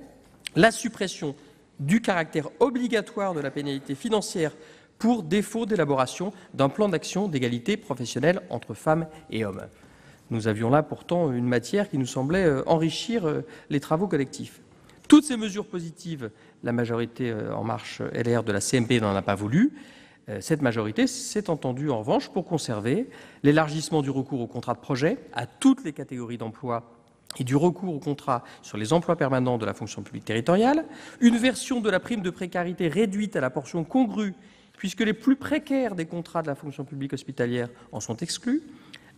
la suppression du caractère obligatoire de la pénalité financière pour défaut d'élaboration d'un plan d'action d'égalité professionnelle entre femmes et hommes. Nous avions là pourtant une matière qui nous semblait enrichir les travaux collectifs. Toutes ces mesures positives, la majorité En Marche LR de la CMP n'en a pas voulu. Cette majorité s'est entendue en revanche pour conserver l'élargissement du recours au contrat de projet à toutes les catégories d'emplois et du recours au contrat sur les emplois permanents de la fonction publique territoriale, une version de la prime de précarité réduite à la portion congrue, puisque les plus précaires des contrats de la fonction publique hospitalière en sont exclus,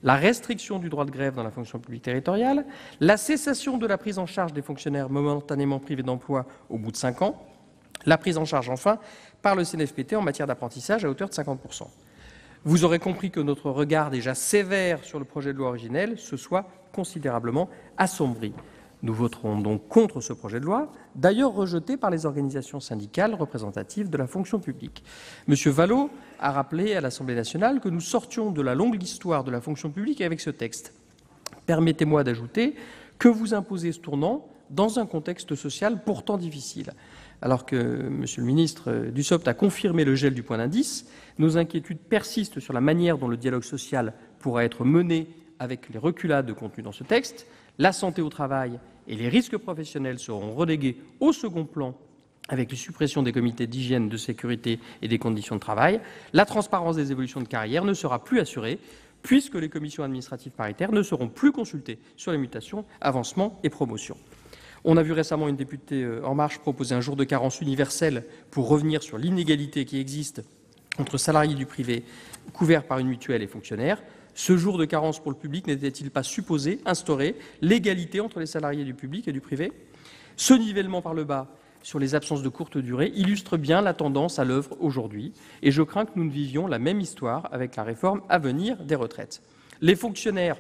la restriction du droit de grève dans la fonction publique territoriale, la cessation de la prise en charge des fonctionnaires momentanément privés d'emploi au bout de 5 ans, la prise en charge enfin par le CNFPT en matière d'apprentissage à hauteur de 50%. Vous aurez compris que notre regard déjà sévère sur le projet de loi originel se soit considérablement assombri. Nous voterons donc contre ce projet de loi, d'ailleurs rejeté par les organisations syndicales représentatives de la fonction publique. M. Vallaud a rappelé à l'Assemblée nationale que nous sortions de la longue histoire de la fonction publique avec ce texte. Permettez-moi d'ajouter que vous imposez ce tournant dans un contexte social pourtant difficile. Alors que M. le ministre Dussopt a confirmé le gel du point d'indice, nos inquiétudes persistent sur la manière dont le dialogue social pourra être mené avec les reculades de contenu dans ce texte. La santé au travail et les risques professionnels seront relégués au second plan avec les suppressions des comités d'hygiène, de sécurité et des conditions de travail. La transparence des évolutions de carrière ne sera plus assurée puisque les commissions administratives paritaires ne seront plus consultées sur les mutations, avancements et promotions. On a vu récemment une députée En Marche proposer un jour de carence universel pour revenir sur l'inégalité qui existe entre salariés du privé couverts par une mutuelle et fonctionnaires. Ce jour de carence pour le public n'était-il pas supposé instaurer l'égalité entre les salariés du public et du privé? Ce nivellement par le bas sur les absences de courte durée illustre bien la tendance à l'œuvre aujourd'hui, et je crains que nous ne vivions la même histoire avec la réforme à venir des retraites. Les fonctionnaires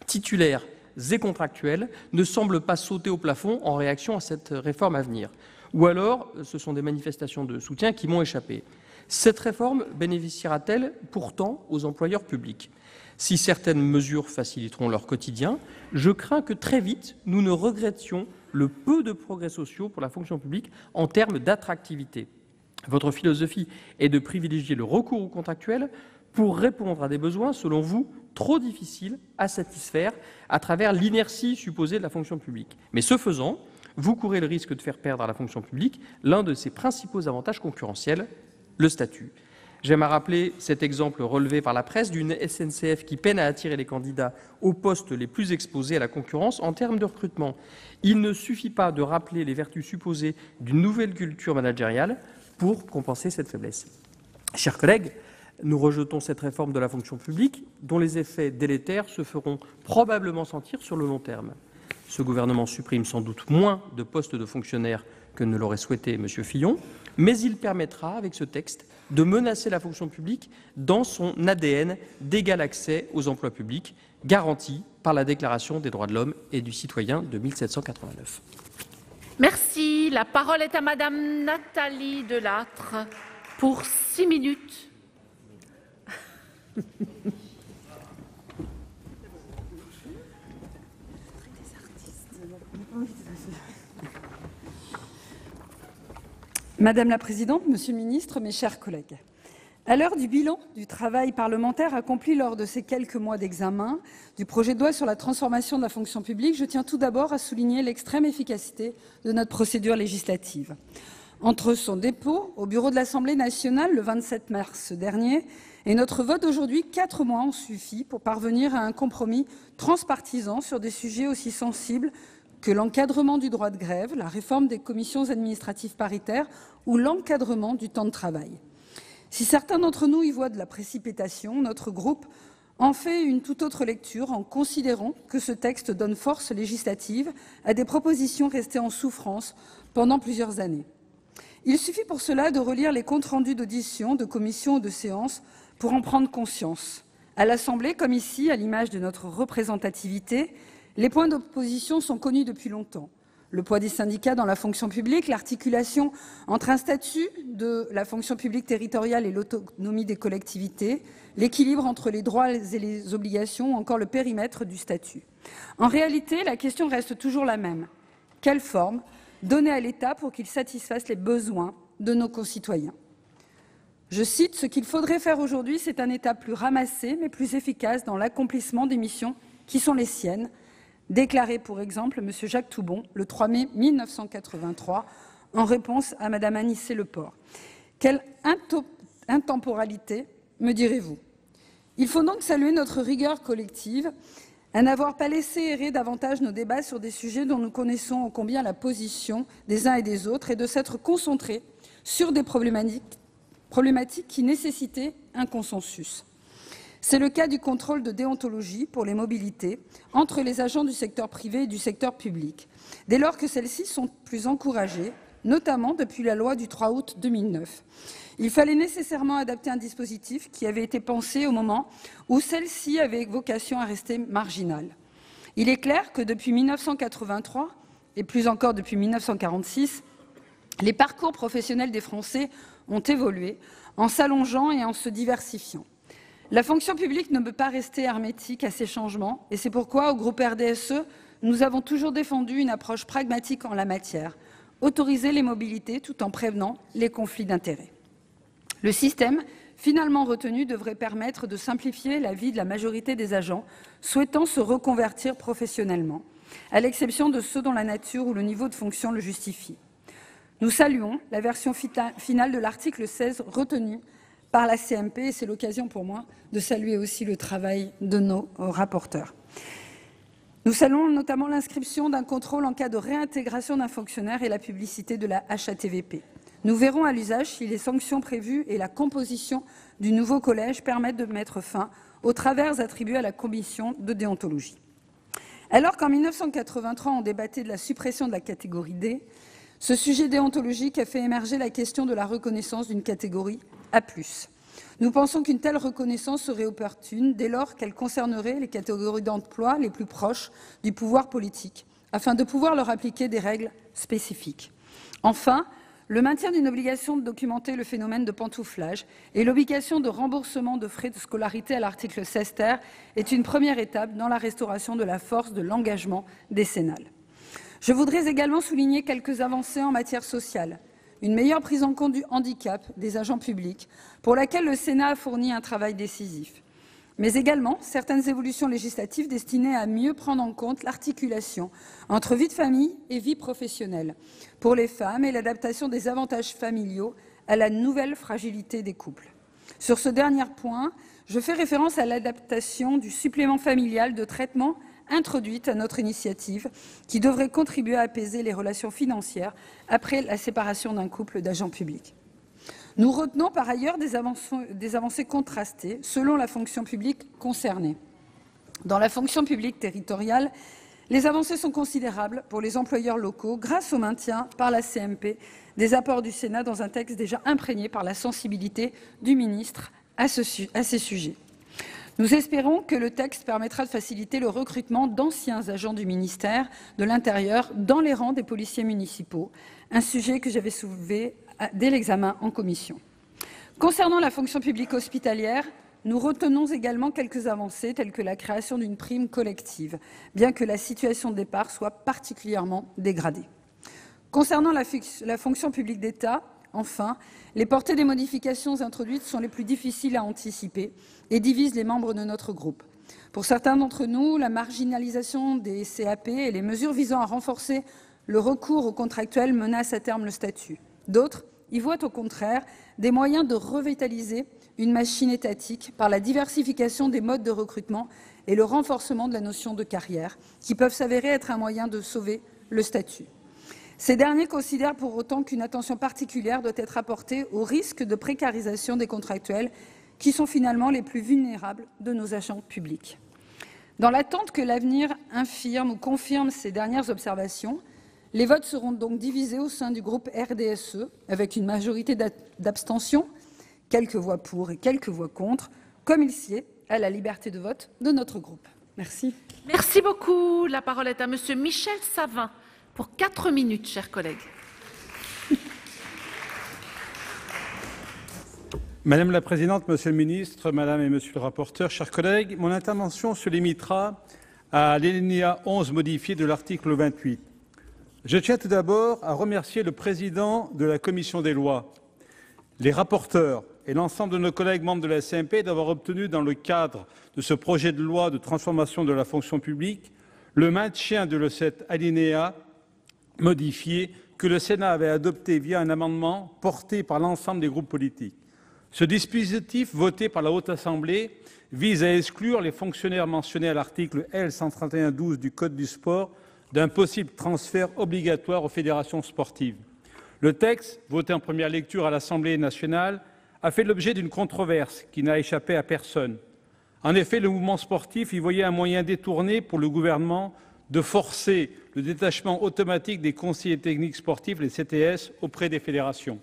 titulaires et contractuels ne semblent pas sauter au plafond en réaction à cette réforme à venir. Ou alors, ce sont des manifestations de soutien qui m'ont échappé. Cette réforme bénéficiera-t-elle pourtant aux employeurs publics? Si certaines mesures faciliteront leur quotidien, je crains que très vite, nous ne regrettions le peu de progrès sociaux pour la fonction publique en termes d'attractivité. Votre philosophie est de privilégier le recours aux contractuels pour répondre à des besoins, selon vous, trop difficiles à satisfaire à travers l'inertie supposée de la fonction publique. Mais ce faisant, vous courez le risque de faire perdre à la fonction publique l'un de ses principaux avantages concurrentiels, le statut. J'aime à rappeler cet exemple relevé par la presse d'une SNCF qui peine à attirer les candidats aux postes les plus exposés à la concurrence en termes de recrutement. Il ne suffit pas de rappeler les vertus supposées d'une nouvelle culture managériale pour compenser cette faiblesse. Chers collègues, nous rejetons cette réforme de la fonction publique dont les effets délétères se feront probablement sentir sur le long terme. Ce gouvernement supprime sans doute moins de postes de fonctionnaires que ne l'aurait souhaité M. Fillon, mais il permettra, avec ce texte, de menacer la fonction publique dans son ADN d'égal accès aux emplois publics, garanti par la Déclaration des droits de l'homme et du citoyen de 1789. Merci. La parole est à Madame Nathalie Delattre pour 6 minutes. Madame la Présidente, Monsieur le Ministre, mes chers collègues, à l'heure du bilan du travail parlementaire accompli lors de ces quelques mois d'examen du projet de loi sur la transformation de la fonction publique, je tiens tout d'abord à souligner l'extrême efficacité de notre procédure législative. Entre son dépôt au bureau de l'Assemblée nationale le 27 mars dernier et notre vote aujourd'hui, 4 mois ont suffi pour parvenir à un compromis transpartisan sur des sujets aussi sensibles que l'encadrement du droit de grève, la réforme des commissions administratives paritaires ou l'encadrement du temps de travail. Si certains d'entre nous y voient de la précipitation, notre groupe en fait une toute autre lecture en considérant que ce texte donne force législative à des propositions restées en souffrance pendant plusieurs années. Il suffit pour cela de relire les comptes rendus d'auditions, de commissions ou de séances pour en prendre conscience. À l'Assemblée, comme ici, à l'image de notre représentativité, les points d'opposition sont connus depuis longtemps. Le poids des syndicats dans la fonction publique, l'articulation entre un statut de la fonction publique territoriale et l'autonomie des collectivités, l'équilibre entre les droits et les obligations, ou encore le périmètre du statut. En réalité, la question reste toujours la même. Quelle forme donner à l'État pour qu'il satisfasse les besoins de nos concitoyens? Je cite, « Ce qu'il faudrait faire aujourd'hui, c'est un État plus ramassé, mais plus efficace dans l'accomplissement des missions qui sont les siennes », déclaré pour exemple M. Jacques Toubon le 3 mai 1983 en réponse à Mme Anicet Le Pors. Quelle intemporalité, me direz-vous? Il faut donc saluer notre rigueur collective à n'avoir pas laissé errer davantage nos débats sur des sujets dont nous connaissons ô combien la position des uns et des autres et de s'être concentrés sur des problématiques qui nécessitaient un consensus. C'est le cas du contrôle de déontologie pour les mobilités entre les agents du secteur privé et du secteur public, dès lors que celles-ci sont plus encouragées, notamment depuis la loi du 3 août 2009. Il fallait nécessairement adapter un dispositif qui avait été pensé au moment où celle-ci avait vocation à rester marginale. Il est clair que depuis 1983, et plus encore depuis 1946, les parcours professionnels des Français ont évolué en s'allongeant et en se diversifiant. La fonction publique ne peut pas rester hermétique à ces changements, et c'est pourquoi, au groupe RDSE, nous avons toujours défendu une approche pragmatique en la matière, autoriser les mobilités tout en prévenant les conflits d'intérêts. Le système finalement retenu devrait permettre de simplifier la vie de la majorité des agents souhaitant se reconvertir professionnellement, à l'exception de ceux dont la nature ou le niveau de fonction le justifie. Nous saluons la version finale de l'article 16 retenue par la CMP, et c'est l'occasion pour moi de saluer aussi le travail de nos rapporteurs. Nous saluons notamment l'inscription d'un contrôle en cas de réintégration d'un fonctionnaire et la publicité de la HATVP. Nous verrons à l'usage si les sanctions prévues et la composition du nouveau collège permettent de mettre fin aux travers attribués à la commission de déontologie. Alors qu'en 1983, on débattait de la suppression de la catégorie D, ce sujet déontologique a fait émerger la question de la reconnaissance d'une catégorie A+. Nous pensons qu'une telle reconnaissance serait opportune dès lors qu'elle concernerait les catégories d'emploi les plus proches du pouvoir politique, afin de pouvoir leur appliquer des règles spécifiques. Enfin, le maintien d'une obligation de documenter le phénomène de pantouflage et l'obligation de remboursement de frais de scolarité à l'article 16 ter est une première étape dans la restauration de la force de l'engagement décennal. Je voudrais également souligner quelques avancées en matière sociale. Une meilleure prise en compte du handicap des agents publics, pour laquelle le Sénat a fourni un travail décisif. Mais également certaines évolutions législatives destinées à mieux prendre en compte l'articulation entre vie de famille et vie professionnelle pour les femmes et l'adaptation des avantages familiaux à la nouvelle fragilité des couples. Sur ce dernier point, je fais référence à l'adaptation du supplément familial de traitement introduite à notre initiative, qui devrait contribuer à apaiser les relations financières après la séparation d'un couple d'agents publics. Nous retenons par ailleurs des avancées contrastées selon la fonction publique concernée. Dans la fonction publique territoriale, les avancées sont considérables pour les employeurs locaux grâce au maintien par la CMP des apports du Sénat dans un texte déjà imprégné par la sensibilité du ministre à ces sujets. Nous espérons que le texte permettra de faciliter le recrutement d'anciens agents du ministère de l'Intérieur dans les rangs des policiers municipaux, un sujet que j'avais soulevé dès l'examen en commission. Concernant la fonction publique hospitalière, nous retenons également quelques avancées telles que la création d'une prime collective, bien que la situation de départ soit particulièrement dégradée. Concernant la fonction publique d'État, enfin, les portées des modifications introduites sont les plus difficiles à anticiper et divisent les membres de notre groupe. Pour certains d'entre nous, la marginalisation des CAP et les mesures visant à renforcer le recours aux contractuels menacent à terme le statut. D'autres y voient au contraire des moyens de revitaliser une machine étatique par la diversification des modes de recrutement et le renforcement de la notion de carrière, qui peuvent s'avérer être un moyen de sauver le statut. Ces derniers considèrent pour autant qu'une attention particulière doit être apportée aux risques de précarisation des contractuels, qui sont finalement les plus vulnérables de nos agents publics. Dans l'attente que l'avenir infirme ou confirme ces dernières observations, les votes seront donc divisés au sein du groupe RDSE, avec une majorité d'abstention, quelques voix pour et quelques voix contre, comme il sied à la liberté de vote de notre groupe. Merci. Merci beaucoup. La parole est à Monsieur Michel Savin pour 4 minutes, chers collègues. Madame la présidente, monsieur le ministre, madame et monsieur le rapporteur, chers collègues, mon intervention se limitera à l'alinéa 11 modifié de l'article 28. Je tiens tout d'abord à remercier le président de la commission des lois, les rapporteurs et l'ensemble de nos collègues membres de la CMP d'avoir obtenu dans le cadre de ce projet de loi de transformation de la fonction publique le maintien de cet alinéa modifié que le Sénat avait adopté via un amendement porté par l'ensemble des groupes politiques. Ce dispositif, voté par la Haute Assemblée, vise à exclure les fonctionnaires mentionnés à l'article L. 131-12 du Code du sport d'un possible transfert obligatoire aux fédérations sportives. Le texte, voté en première lecture à l'Assemblée nationale, a fait l'objet d'une controverse qui n'a échappé à personne. En effet, le mouvement sportif y voyait un moyen détourné pour le gouvernement de forcer le détachement automatique des conseillers techniques sportifs, les CTS, auprès des fédérations.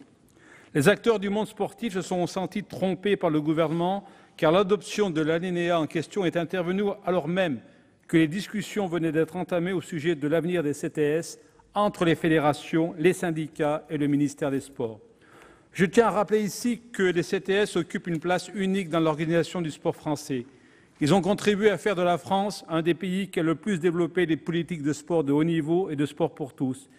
Les acteurs du monde sportif se sont sentis trompés par le gouvernement, car l'adoption de l'alinéa en question est intervenue alors même que les discussions venaient d'être entamées au sujet de l'avenir des CTS entre les fédérations, les syndicats et le ministère des Sports. Je tiens à rappeler ici que les CTS occupent une place unique dans l'organisation du sport français. Ils ont contribué à faire de la France un des pays qui a le plus développé les politiques de sport de haut niveau et de sport pour tous.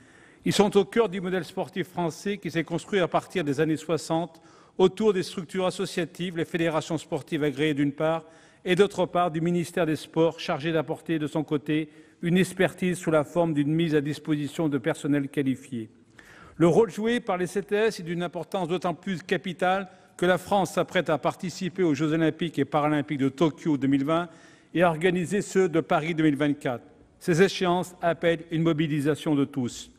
Ils sont au cœur du modèle sportif français qui s'est construit à partir des années 60 autour des structures associatives, les fédérations sportives agréées d'une part, et d'autre part du ministère des Sports chargé d'apporter de son côté une expertise sous la forme d'une mise à disposition de personnel qualifié. Le rôle joué par les CTS est d'une importance d'autant plus capitale que la France s'apprête à participer aux Jeux olympiques et paralympiques de Tokyo 2020 et à organiser ceux de Paris 2024. Ces échéances appellent une mobilisation de tous.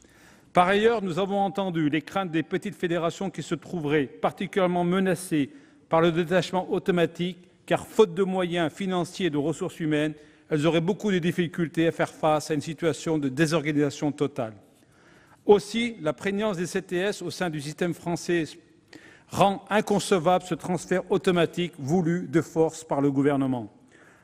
Par ailleurs, nous avons entendu les craintes des petites fédérations qui se trouveraient particulièrement menacées par le détachement automatique, car faute de moyens financiers et de ressources humaines, elles auraient beaucoup de difficultés à faire face à une situation de désorganisation totale. Aussi, la prégnance des CTS au sein du système français rend inconcevable ce transfert automatique voulu de force par le gouvernement.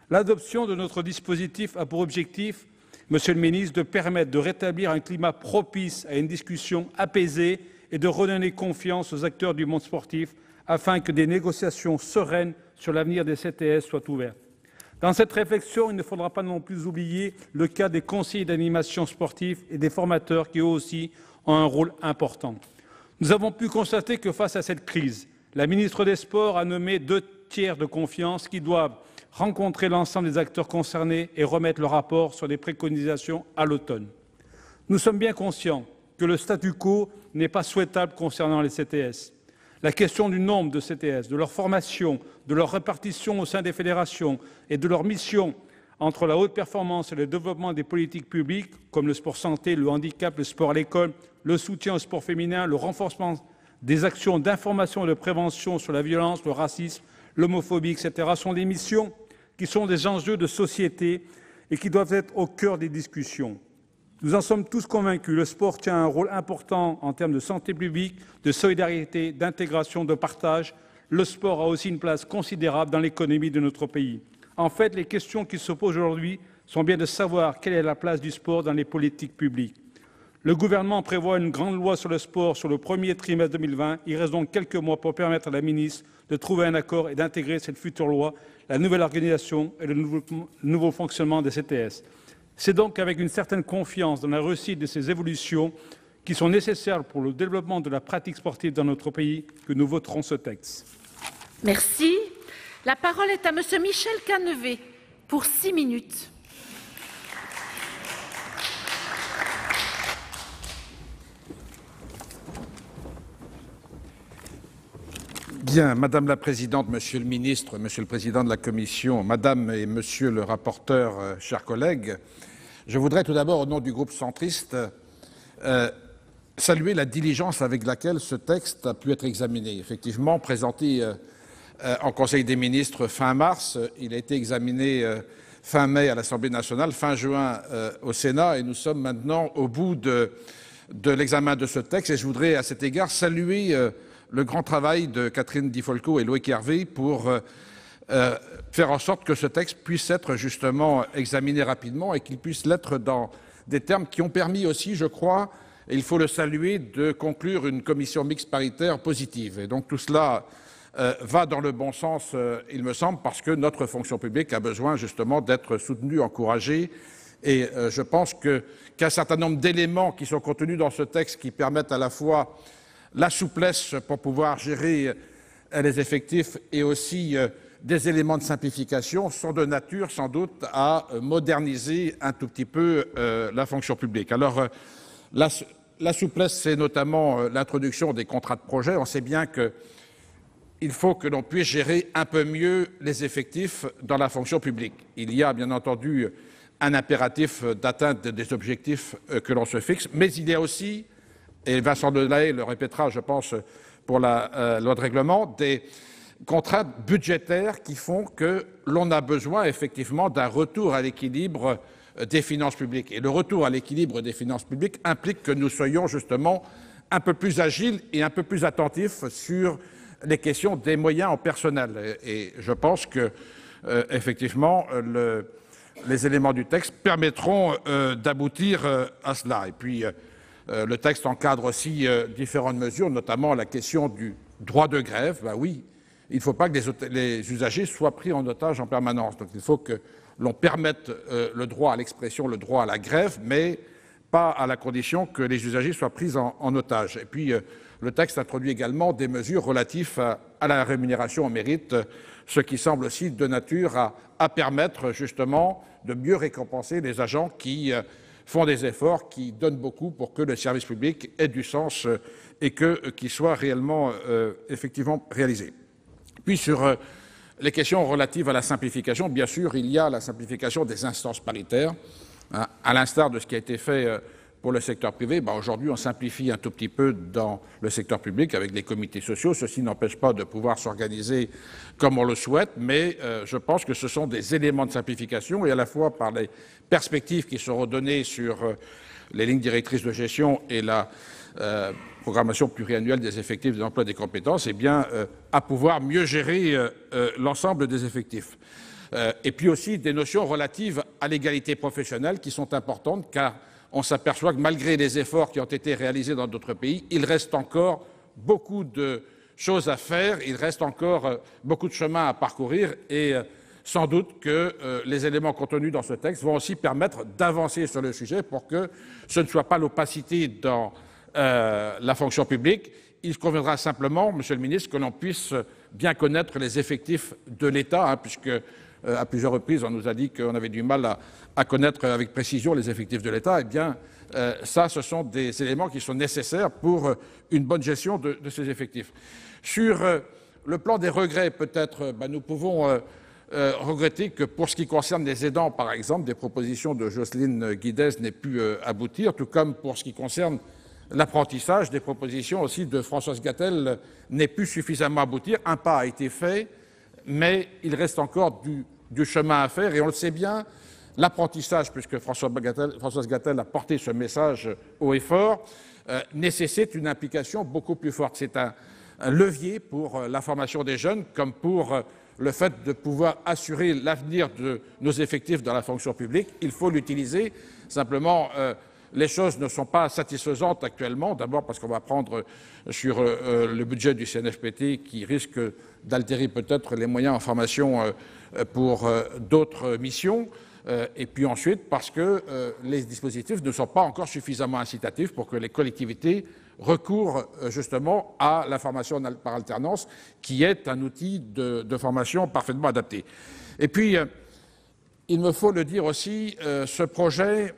L'adoption de notre dispositif a pour objectif, Monsieur le ministre, de permettre de rétablir un climat propice à une discussion apaisée et de redonner confiance aux acteurs du monde sportif afin que des négociations sereines sur l'avenir des CTS soient ouvertes. Dans cette réflexion, il ne faudra pas non plus oublier le cas des conseillers d'animation sportive et des formateurs qui, eux aussi, ont un rôle important. Nous avons pu constater que face à cette crise, la ministre des Sports a nommé 2 tiers de confiance qui doivent rencontrer l'ensemble des acteurs concernés et remettre le rapport sur les préconisations à l'automne. Nous sommes bien conscients que le statu quo n'est pas souhaitable concernant les CTS. La question du nombre de CTS, de leur formation, de leur répartition au sein des fédérations et de leur mission entre la haute performance et le développement des politiques publiques, comme le sport santé, le handicap, le sport à l'école, le soutien au sport féminin, le renforcement des actions d'information et de prévention sur la violence, le racisme, l'homophobie, etc., sont des missions qui sont des enjeux de société et qui doivent être au cœur des discussions. Nous en sommes tous convaincus, le sport tient un rôle important en termes de santé publique, de solidarité, d'intégration, de partage. Le sport a aussi une place considérable dans l'économie de notre pays. En fait, les questions qui se posent aujourd'hui sont bien de savoir quelle est la place du sport dans les politiques publiques. Le gouvernement prévoit une grande loi sur le sport sur le premier trimestre 2020. Il reste donc quelques mois pour permettre à la ministre de trouver un accord et d'intégrer cette future loi, la nouvelle organisation et le nouveau fonctionnement des CTS. C'est donc avec une certaine confiance dans la réussite de ces évolutions qui sont nécessaires pour le développement de la pratique sportive dans notre pays que nous voterons ce texte. Merci. La parole est à Monsieur Michel Canevet pour 6 minutes. Bien, Madame la Présidente, Monsieur le Ministre, Monsieur le Président de la Commission, Madame et Monsieur le rapporteur, chers collègues, je voudrais tout d'abord, au nom du groupe centriste, saluer la diligence avec laquelle ce texte a pu être examiné. Effectivement, présenté en Conseil des ministres fin mars, il a été examiné fin mai à l'Assemblée nationale, fin juin au Sénat, et nous sommes maintenant au bout de l'examen de ce texte. Et je voudrais à cet égard saluer le grand travail de Catherine Di Folco et Loïc Hervé pour faire en sorte que ce texte puisse être justement examiné rapidement et qu'il puisse l'être dans des termes qui ont permis aussi, je crois, et il faut le saluer, de conclure une commission mixte paritaire positive. Et donc tout cela va dans le bon sens, il me semble, parce que notre fonction publique a besoin justement d'être soutenue, encouragée. Et je pense qu'un certain nombre d'éléments qui sont contenus dans ce texte qui permettent à la fois la souplesse pour pouvoir gérer les effectifs et aussi des éléments de simplification sont de nature sans doute à moderniser un tout petit peu la fonction publique. Alors la souplesse, c'est notamment l'introduction des contrats de projet. On sait bien qu'il faut que l'on puisse gérer un peu mieux les effectifs dans la fonction publique. Il y a bien entendu un impératif d'atteinte des objectifs que l'on se fixe, mais il y a aussi, et Vincent Delahaye le répétera, je pense, pour la loi de règlement, des contraintes budgétaires qui font que l'on a besoin effectivement d'un retour à l'équilibre des finances publiques. Et le retour à l'équilibre des finances publiques implique que nous soyons justement un peu plus agiles et un peu plus attentifs sur les questions des moyens en personnel. Et je pense que, effectivement, les éléments du texte permettront d'aboutir à cela. Et puis, le texte encadre aussi différentes mesures, notamment la question du droit de grève. Ben oui, il ne faut pas que les usagers soient pris en otage en permanence. Donc, il faut que l'on permette le droit à l'expression, le droit à la grève, mais pas à la condition que les usagers soient pris en otage. Et puis, le texte introduit également des mesures relatives à la rémunération au mérite, ce qui semble aussi de nature à permettre justement de mieux récompenser les agents qui font des efforts, qui donnent beaucoup pour que le service public ait du sens et qu'il soit réellement, effectivement, réalisé. Puis sur les questions relatives à la simplification, bien sûr, il y a la simplification des instances paritaires, hein, à l'instar de ce qui a été fait pour le secteur privé. Aujourd'hui, on simplifie un tout petit peu dans le secteur public avec les comités sociaux. Ceci n'empêche pas de pouvoir s'organiser comme on le souhaite, mais je pense que ce sont des éléments de simplification et à la fois par les perspectives qui seront données sur les lignes directrices de gestion et la programmation pluriannuelle des effectifs, des emplois, des compétences, eh bien, à pouvoir mieux gérer l'ensemble des effectifs. Et puis aussi des notions relatives à l'égalité professionnelle qui sont importantes, car on s'aperçoit que malgré les efforts qui ont été réalisés dans d'autres pays, il reste encore beaucoup de choses à faire, il reste encore beaucoup de chemin à parcourir et sans doute que les éléments contenus dans ce texte vont aussi permettre d'avancer sur le sujet pour que ce ne soit pas l'opacité dans la fonction publique. Il conviendra simplement, Monsieur le Ministre, que l'on puisse bien connaître les effectifs de l'État, hein, puisque à plusieurs reprises, on nous a dit qu'on avait du mal à connaître avec précision les effectifs de l'État. Eh bien, ça, ce sont des éléments qui sont nécessaires pour une bonne gestion de ces effectifs. Sur le plan des regrets, peut-être, nous pouvons regretter que pour ce qui concerne les aidants, par exemple, des propositions de Jocelyne Guidez n'aient pu aboutir, tout comme pour ce qui concerne l'apprentissage, des propositions aussi de Françoise Gatel n'aient pu suffisamment aboutir. Un pas a été fait, mais il reste encore du chemin à faire, et on le sait bien, l'apprentissage, puisque Françoise Gatel a porté ce message haut et fort, nécessite une implication beaucoup plus forte. C'est un levier pour la formation des jeunes, comme pour le fait de pouvoir assurer l'avenir de nos effectifs dans la fonction publique. Il faut l'utiliser. Simplement, les choses ne sont pas satisfaisantes actuellement. D'abord parce qu'on va prendre sur le budget du CNFPT qui risque d'altérer peut-être les moyens en formation pour d'autres missions. Et puis ensuite parce que les dispositifs ne sont pas encore suffisamment incitatifs pour que les collectivités recourent justement à la formation par alternance, qui est un outil de formation parfaitement adapté. Et puis, il me faut le dire aussi, ce projet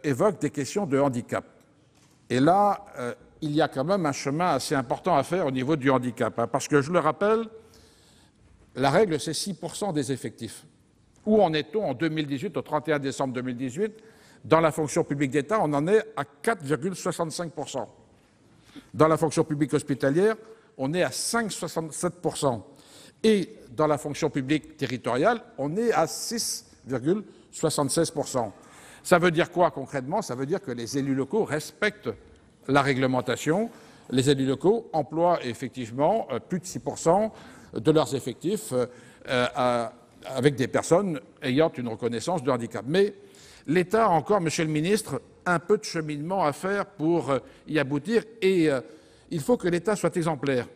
évoque des questions de handicap. Et là, il y a quand même un chemin assez important à faire au niveau du handicap, hein, parce que, je le rappelle, la règle, c'est 6% des effectifs. Où en est-on en 2018, au 31 décembre 2018? Dans la fonction publique d'État, on en est à 4,65%. Dans la fonction publique hospitalière, on est à 5,67%. Et dans la fonction publique territoriale, on est à 6,76%. Ça veut dire quoi concrètement? Ça veut dire que les élus locaux respectent la réglementation. Les élus locaux emploient effectivement plus de 6% de leurs effectifs avec des personnes ayant une reconnaissance de handicap. Mais l'État a encore, Monsieur le Ministre, un peu de cheminement à faire pour y aboutir, et il faut que l'État soit exemplaire.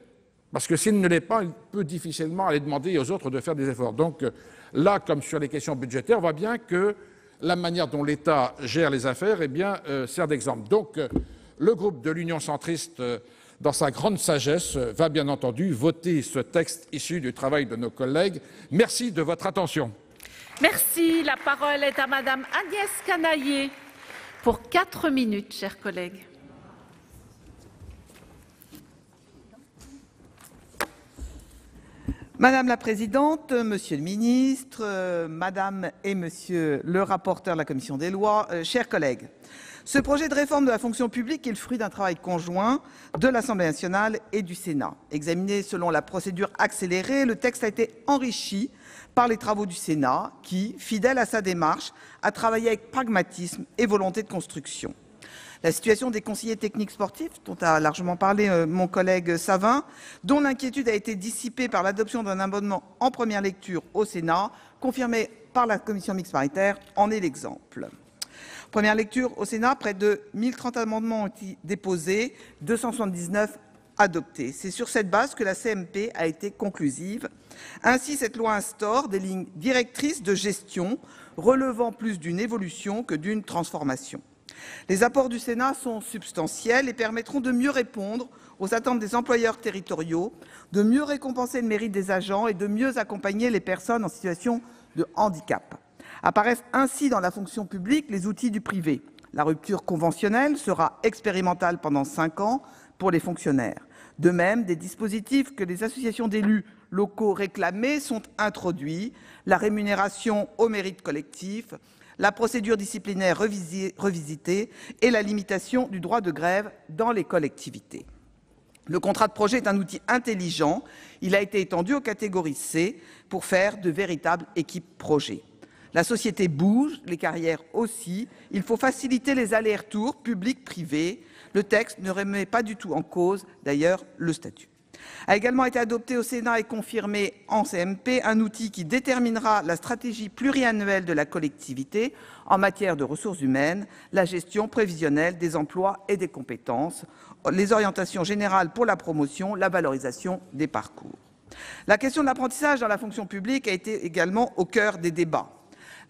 Parce que s'il ne l'est pas, il peut difficilement aller demander aux autres de faire des efforts. Donc là, comme sur les questions budgétaires, on voit bien que la manière dont l'État gère les affaires sert d'exemple. Donc le groupe de l'Union centriste, dans sa grande sagesse, va bien entendu voter ce texte issu du travail de nos collègues. Merci de votre attention. Merci. La parole est à Madame Agnès Canayer pour 4 minutes, chers collègues. Madame la Présidente, Monsieur le Ministre, Madame et Monsieur le rapporteur de la Commission des lois, chers collègues. Ce projet de réforme de la fonction publique est le fruit d'un travail conjoint de l'Assemblée nationale et du Sénat. Examiné selon la procédure accélérée, le texte a été enrichi par les travaux du Sénat qui, fidèle à sa démarche, a travaillé avec pragmatisme et volonté de construction. La situation des conseillers techniques sportifs, dont a largement parlé mon collègue Savin, dont l'inquiétude a été dissipée par l'adoption d'un amendement en première lecture au Sénat, confirmé par la commission mixte paritaire, en est l'exemple. Première lecture au Sénat, près de 1030 amendements ont été déposés, 279 adoptés. C'est sur cette base que la CMP a été conclusive. Ainsi, cette loi instaure des lignes directrices de gestion relevant plus d'une évolution que d'une transformation. Les apports du Sénat sont substantiels et permettront de mieux répondre aux attentes des employeurs territoriaux, de mieux récompenser le mérite des agents et de mieux accompagner les personnes en situation de handicap. Apparaissent ainsi dans la fonction publique les outils du privé. La rupture conventionnelle sera expérimentale pendant 5 ans pour les fonctionnaires. De même, des dispositifs que les associations d'élus locaux réclamaient sont introduits, la rémunération au mérite collectif, la procédure disciplinaire revisitée et la limitation du droit de grève dans les collectivités. Le contrat de projet est un outil intelligent. Il a été étendu aux catégories C pour faire de véritables équipes projets. La société bouge, les carrières aussi. Il faut faciliter les allers-retours public-privé. Le texte ne remet pas du tout en cause, d'ailleurs, le statut. A également été adopté au Sénat et confirmé en CMP un outil qui déterminera la stratégie pluriannuelle de la collectivité en matière de ressources humaines, la gestion prévisionnelle des emplois et des compétences, les orientations générales pour la promotion, la valorisation des parcours. La question de l'apprentissage dans la fonction publique a été également au cœur des débats.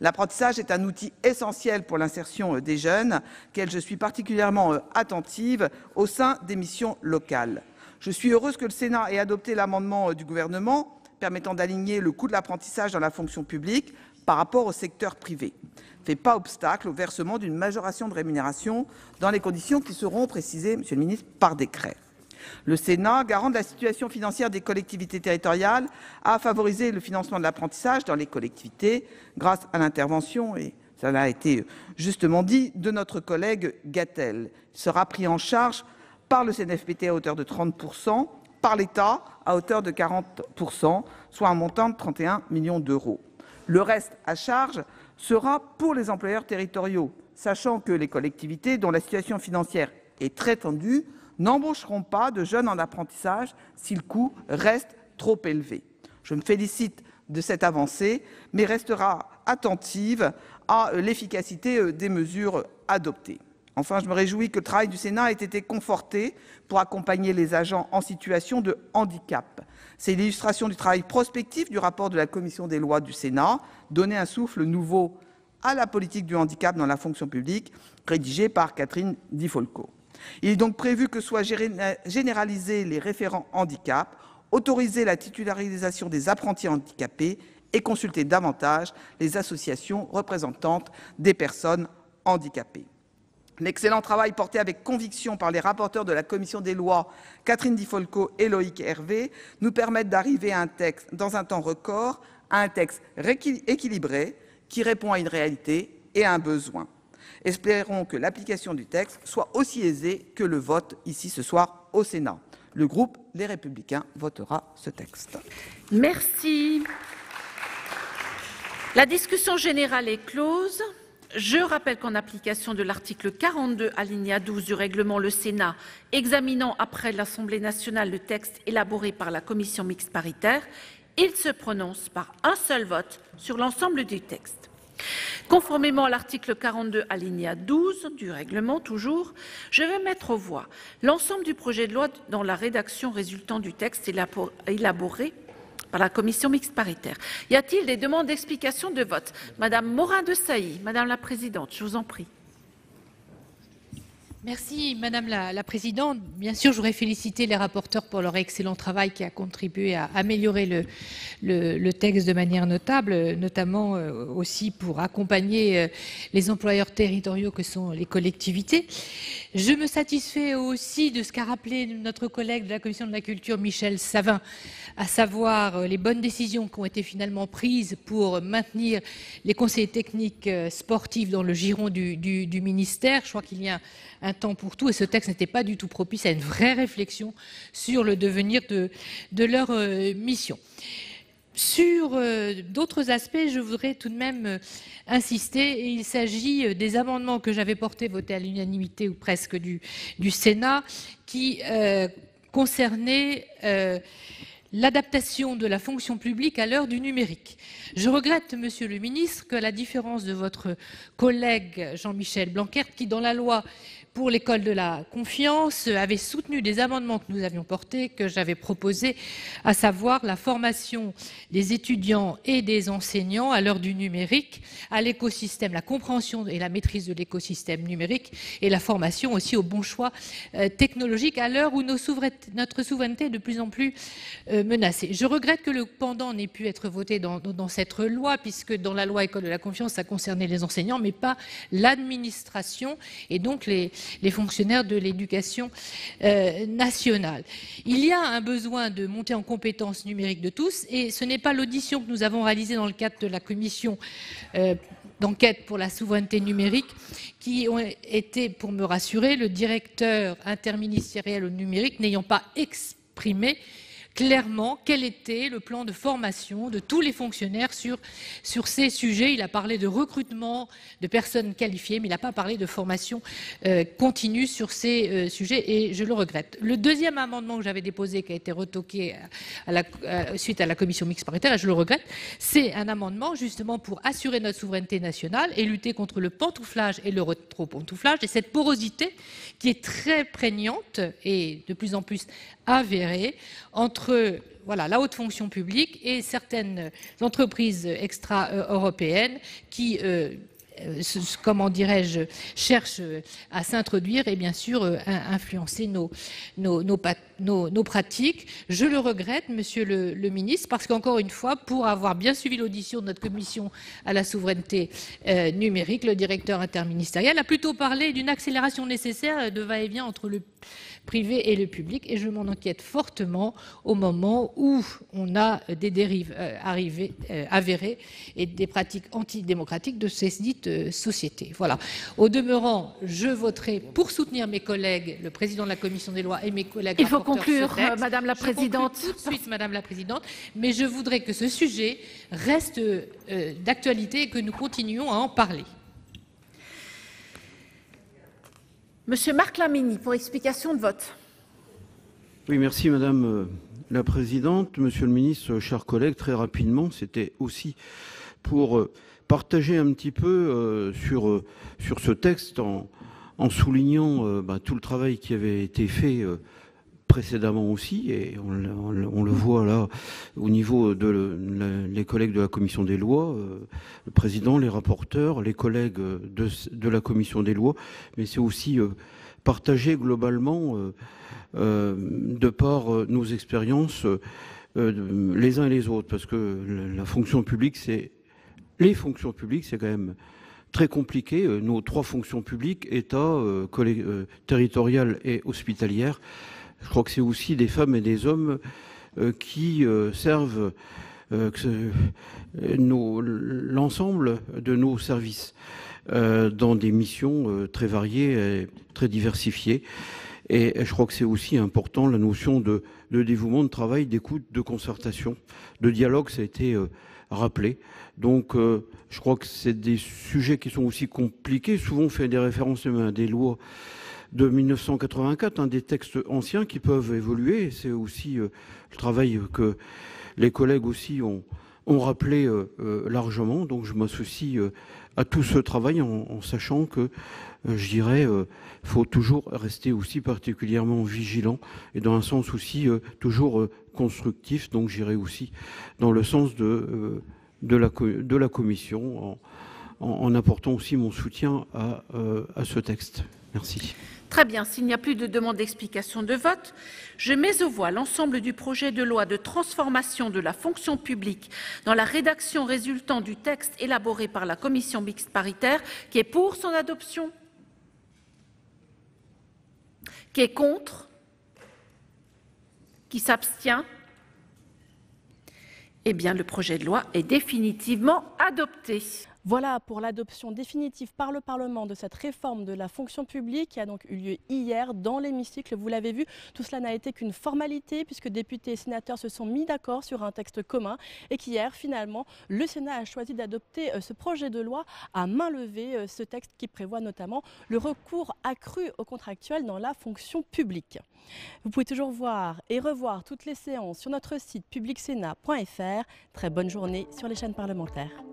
L'apprentissage est un outil essentiel pour l'insertion des jeunes, auquel je suis particulièrement attentive au sein des missions locales. Je suis heureuse que le Sénat ait adopté l'amendement du gouvernement permettant d'aligner le coût de l'apprentissage dans la fonction publique par rapport au secteur privé. Ne fait pas obstacle au versement d'une majoration de rémunération dans les conditions qui seront précisées, Monsieur le ministre, par décret. Le Sénat, garant de la situation financière des collectivités territoriales, a favorisé le financement de l'apprentissage dans les collectivités grâce à l'intervention, et cela a été justement dit, de notre collègue Gatel. Il sera pris en charge par le CNFPT à hauteur de 30%, par l'État à hauteur de 40%, soit un montant de 31 millions d'euros. Le reste à charge sera pour les employeurs territoriaux, sachant que les collectivités dont la situation financière est très tendue n'embaucheront pas de jeunes en apprentissage si le coût reste trop élevé. Je me félicite de cette avancée, mais restera attentive à l'efficacité des mesures adoptées. Enfin, je me réjouis que le travail du Sénat ait été conforté pour accompagner les agents en situation de handicap. C'est l'illustration du travail prospectif du rapport de la commission des lois du Sénat, donner un souffle nouveau à la politique du handicap dans la fonction publique, rédigé par Catherine Di Folco. Il est donc prévu que soient généralisés les référents handicap, autoriser la titularisation des apprentis handicapés et consulter davantage les associations représentantes des personnes handicapées. L'excellent travail porté avec conviction par les rapporteurs de la commission des lois, Catherine Di Folco et Loïc Hervé, nous permettent d'arriver à un texte dans un temps record, à un texte équilibré qui répond à une réalité et à un besoin. Espérons que l'application du texte soit aussi aisée que le vote ici ce soir au Sénat. Le groupe Les Républicains votera ce texte. Merci. La discussion générale est close. Je rappelle qu'en application de l'article 42, alinéa 12 du règlement, le Sénat, examinant après l'Assemblée nationale le texte élaboré par la commission mixte paritaire, il se prononce par un seul vote sur l'ensemble du texte. Conformément à l'article 42, alinéa 12 du règlement, toujours, je vais mettre aux voix l'ensemble du projet de loi dans la rédaction résultant du texte élaboré par la commission mixte paritaire. Y a-t-il des demandes d'explication de vote? Madame Morin-Desailly, Madame la Présidente, je vous en prie. Merci Madame la Présidente. Bien sûr, je voudrais féliciter les rapporteurs pour leur excellent travail qui a contribué à améliorer le texte de manière notable, notamment aussi pour accompagner les employeurs territoriaux que sont les collectivités. Je me satisfais aussi de ce qu'a rappelé notre collègue de la Commission de la Culture, Michel Savin, à savoir les bonnes décisions qui ont été finalement prises pour maintenir les conseillers techniques sportifs dans le giron du ministère. Je crois qu'il y a un temps pour tout et ce texte n'était pas du tout propice à une vraie réflexion sur le devenir de leur mission. Sur d'autres aspects, je voudrais tout de même insister. Et il s'agit des amendements que j'avais portés, votés à l'unanimité ou presque du Sénat, qui concernaient l'adaptation de la fonction publique à l'heure du numérique. Je regrette, Monsieur le Ministre, qu'à la différence de votre collègue Jean-Michel Blanquer, qui dans la loi pour l'école de la confiance avait soutenu des amendements que nous avions portés, que j'avais proposés, à savoir la formation des étudiants et des enseignants à l'heure du numérique, à l'écosystème, la compréhension et la maîtrise de l'écosystème numérique et la formation aussi au bon choix technologique à l'heure où notre souveraineté est de plus en plus menacée. Je regrette que le pendant n'ait pu être voté dans cette loi, puisque dans la loi école de la confiance, ça concernait les enseignants, mais pas l'administration et donc les fonctionnaires de l'éducation nationale. Il y a un besoin de monter en compétences numériques de tous, et ce n'est pas l'audition que nous avons réalisée dans le cadre de la commission d'enquête pour la souveraineté numérique qui ont été, pour me rassurer, le directeur interministériel au numérique n'ayant pas exprimé clairement quel était le plan de formation de tous les fonctionnaires sur ces sujets. Il a parlé de recrutement de personnes qualifiées, mais il n'a pas parlé de formation continue sur ces sujets, et je le regrette. Le deuxième amendement que j'avais déposé, qui a été retoqué suite à la commission mixte paritaire, et je le regrette, c'est un amendement justement pour assurer notre souveraineté nationale et lutter contre le pantouflage et le rétro-pantouflage, et cette porosité qui est très prégnante et de plus en plus avérée entre la haute fonction publique et certaines entreprises extra-européennes qui, comment dirais-je, cherchent à s'introduire et bien sûr influencer nos pratiques. Je le regrette, Monsieur le Ministre, parce qu'encore une fois, pour avoir bien suivi l'audition de notre commission à la souveraineté numérique, le directeur interministériel a plutôt parlé d'une accélération nécessaire de va-et-vient entre le privé et le public, et je m'en inquiète fortement au moment où on a des dérives avérées et des pratiques antidémocratiques de ces dites sociétés. Voilà. Au demeurant, je voterai pour soutenir mes collègues, le président de la commission des lois et mes collègues. Il faut conclure, Madame la Présidente. Je conclue tout de suite, Madame la Présidente, mais je voudrais que ce sujet reste d'actualité et que nous continuions à en parler. Monsieur Marc Lamini, pour explication de vote. Oui, merci Madame la Présidente. Monsieur le Ministre, chers collègues, très rapidement, c'était aussi pour partager un petit peu sur ce texte en soulignant tout le travail qui avait été fait précédemment aussi, et on le voit là au niveau les collègues de la commission des lois, le président, les rapporteurs, les collègues de la commission des lois, mais c'est aussi partagé globalement de par nos expériences les uns et les autres, parce que la fonction publique, les fonctions publiques, c'est quand même très compliqué. Nos trois fonctions publiques, État, territoriale et hospitalière, je crois que c'est aussi des femmes et des hommes qui servent l'ensemble de nos services dans des missions très variées et très diversifiées. Et je crois que c'est aussi important la notion de dévouement, de travail, d'écoute, de concertation, de dialogue, ça a été rappelé. Donc je crois que c'est des sujets qui sont aussi compliqués. Souvent on fait des références à des lois de 1984, des textes anciens qui peuvent évoluer. C'est aussi le travail que les collègues aussi ont rappelé largement. Donc je m'associe à tout ce travail en sachant que, je dirais, faut toujours rester aussi particulièrement vigilant et dans un sens aussi toujours constructif. Donc j'irai aussi dans le sens de la commission en apportant aussi mon soutien à ce texte. Merci. Très bien. S'il n'y a plus de demande d'explication de vote, je mets aux voix l'ensemble du projet de loi de transformation de la fonction publique dans la rédaction résultant du texte élaboré par la commission mixte paritaire, qui est pour son adoption, qui est contre, qui s'abstient. Eh bien, le projet de loi est définitivement adopté. Voilà pour l'adoption définitive par le Parlement de cette réforme de la fonction publique qui a donc eu lieu hier dans l'hémicycle. Vous l'avez vu, tout cela n'a été qu'une formalité puisque députés et sénateurs se sont mis d'accord sur un texte commun et qu'hier, finalement, le Sénat a choisi d'adopter ce projet de loi à main levée, ce texte qui prévoit notamment le recours accru aux contractuels dans la fonction publique. Vous pouvez toujours voir et revoir toutes les séances sur notre site publicsénat.fr. Très bonne journée sur les chaînes parlementaires.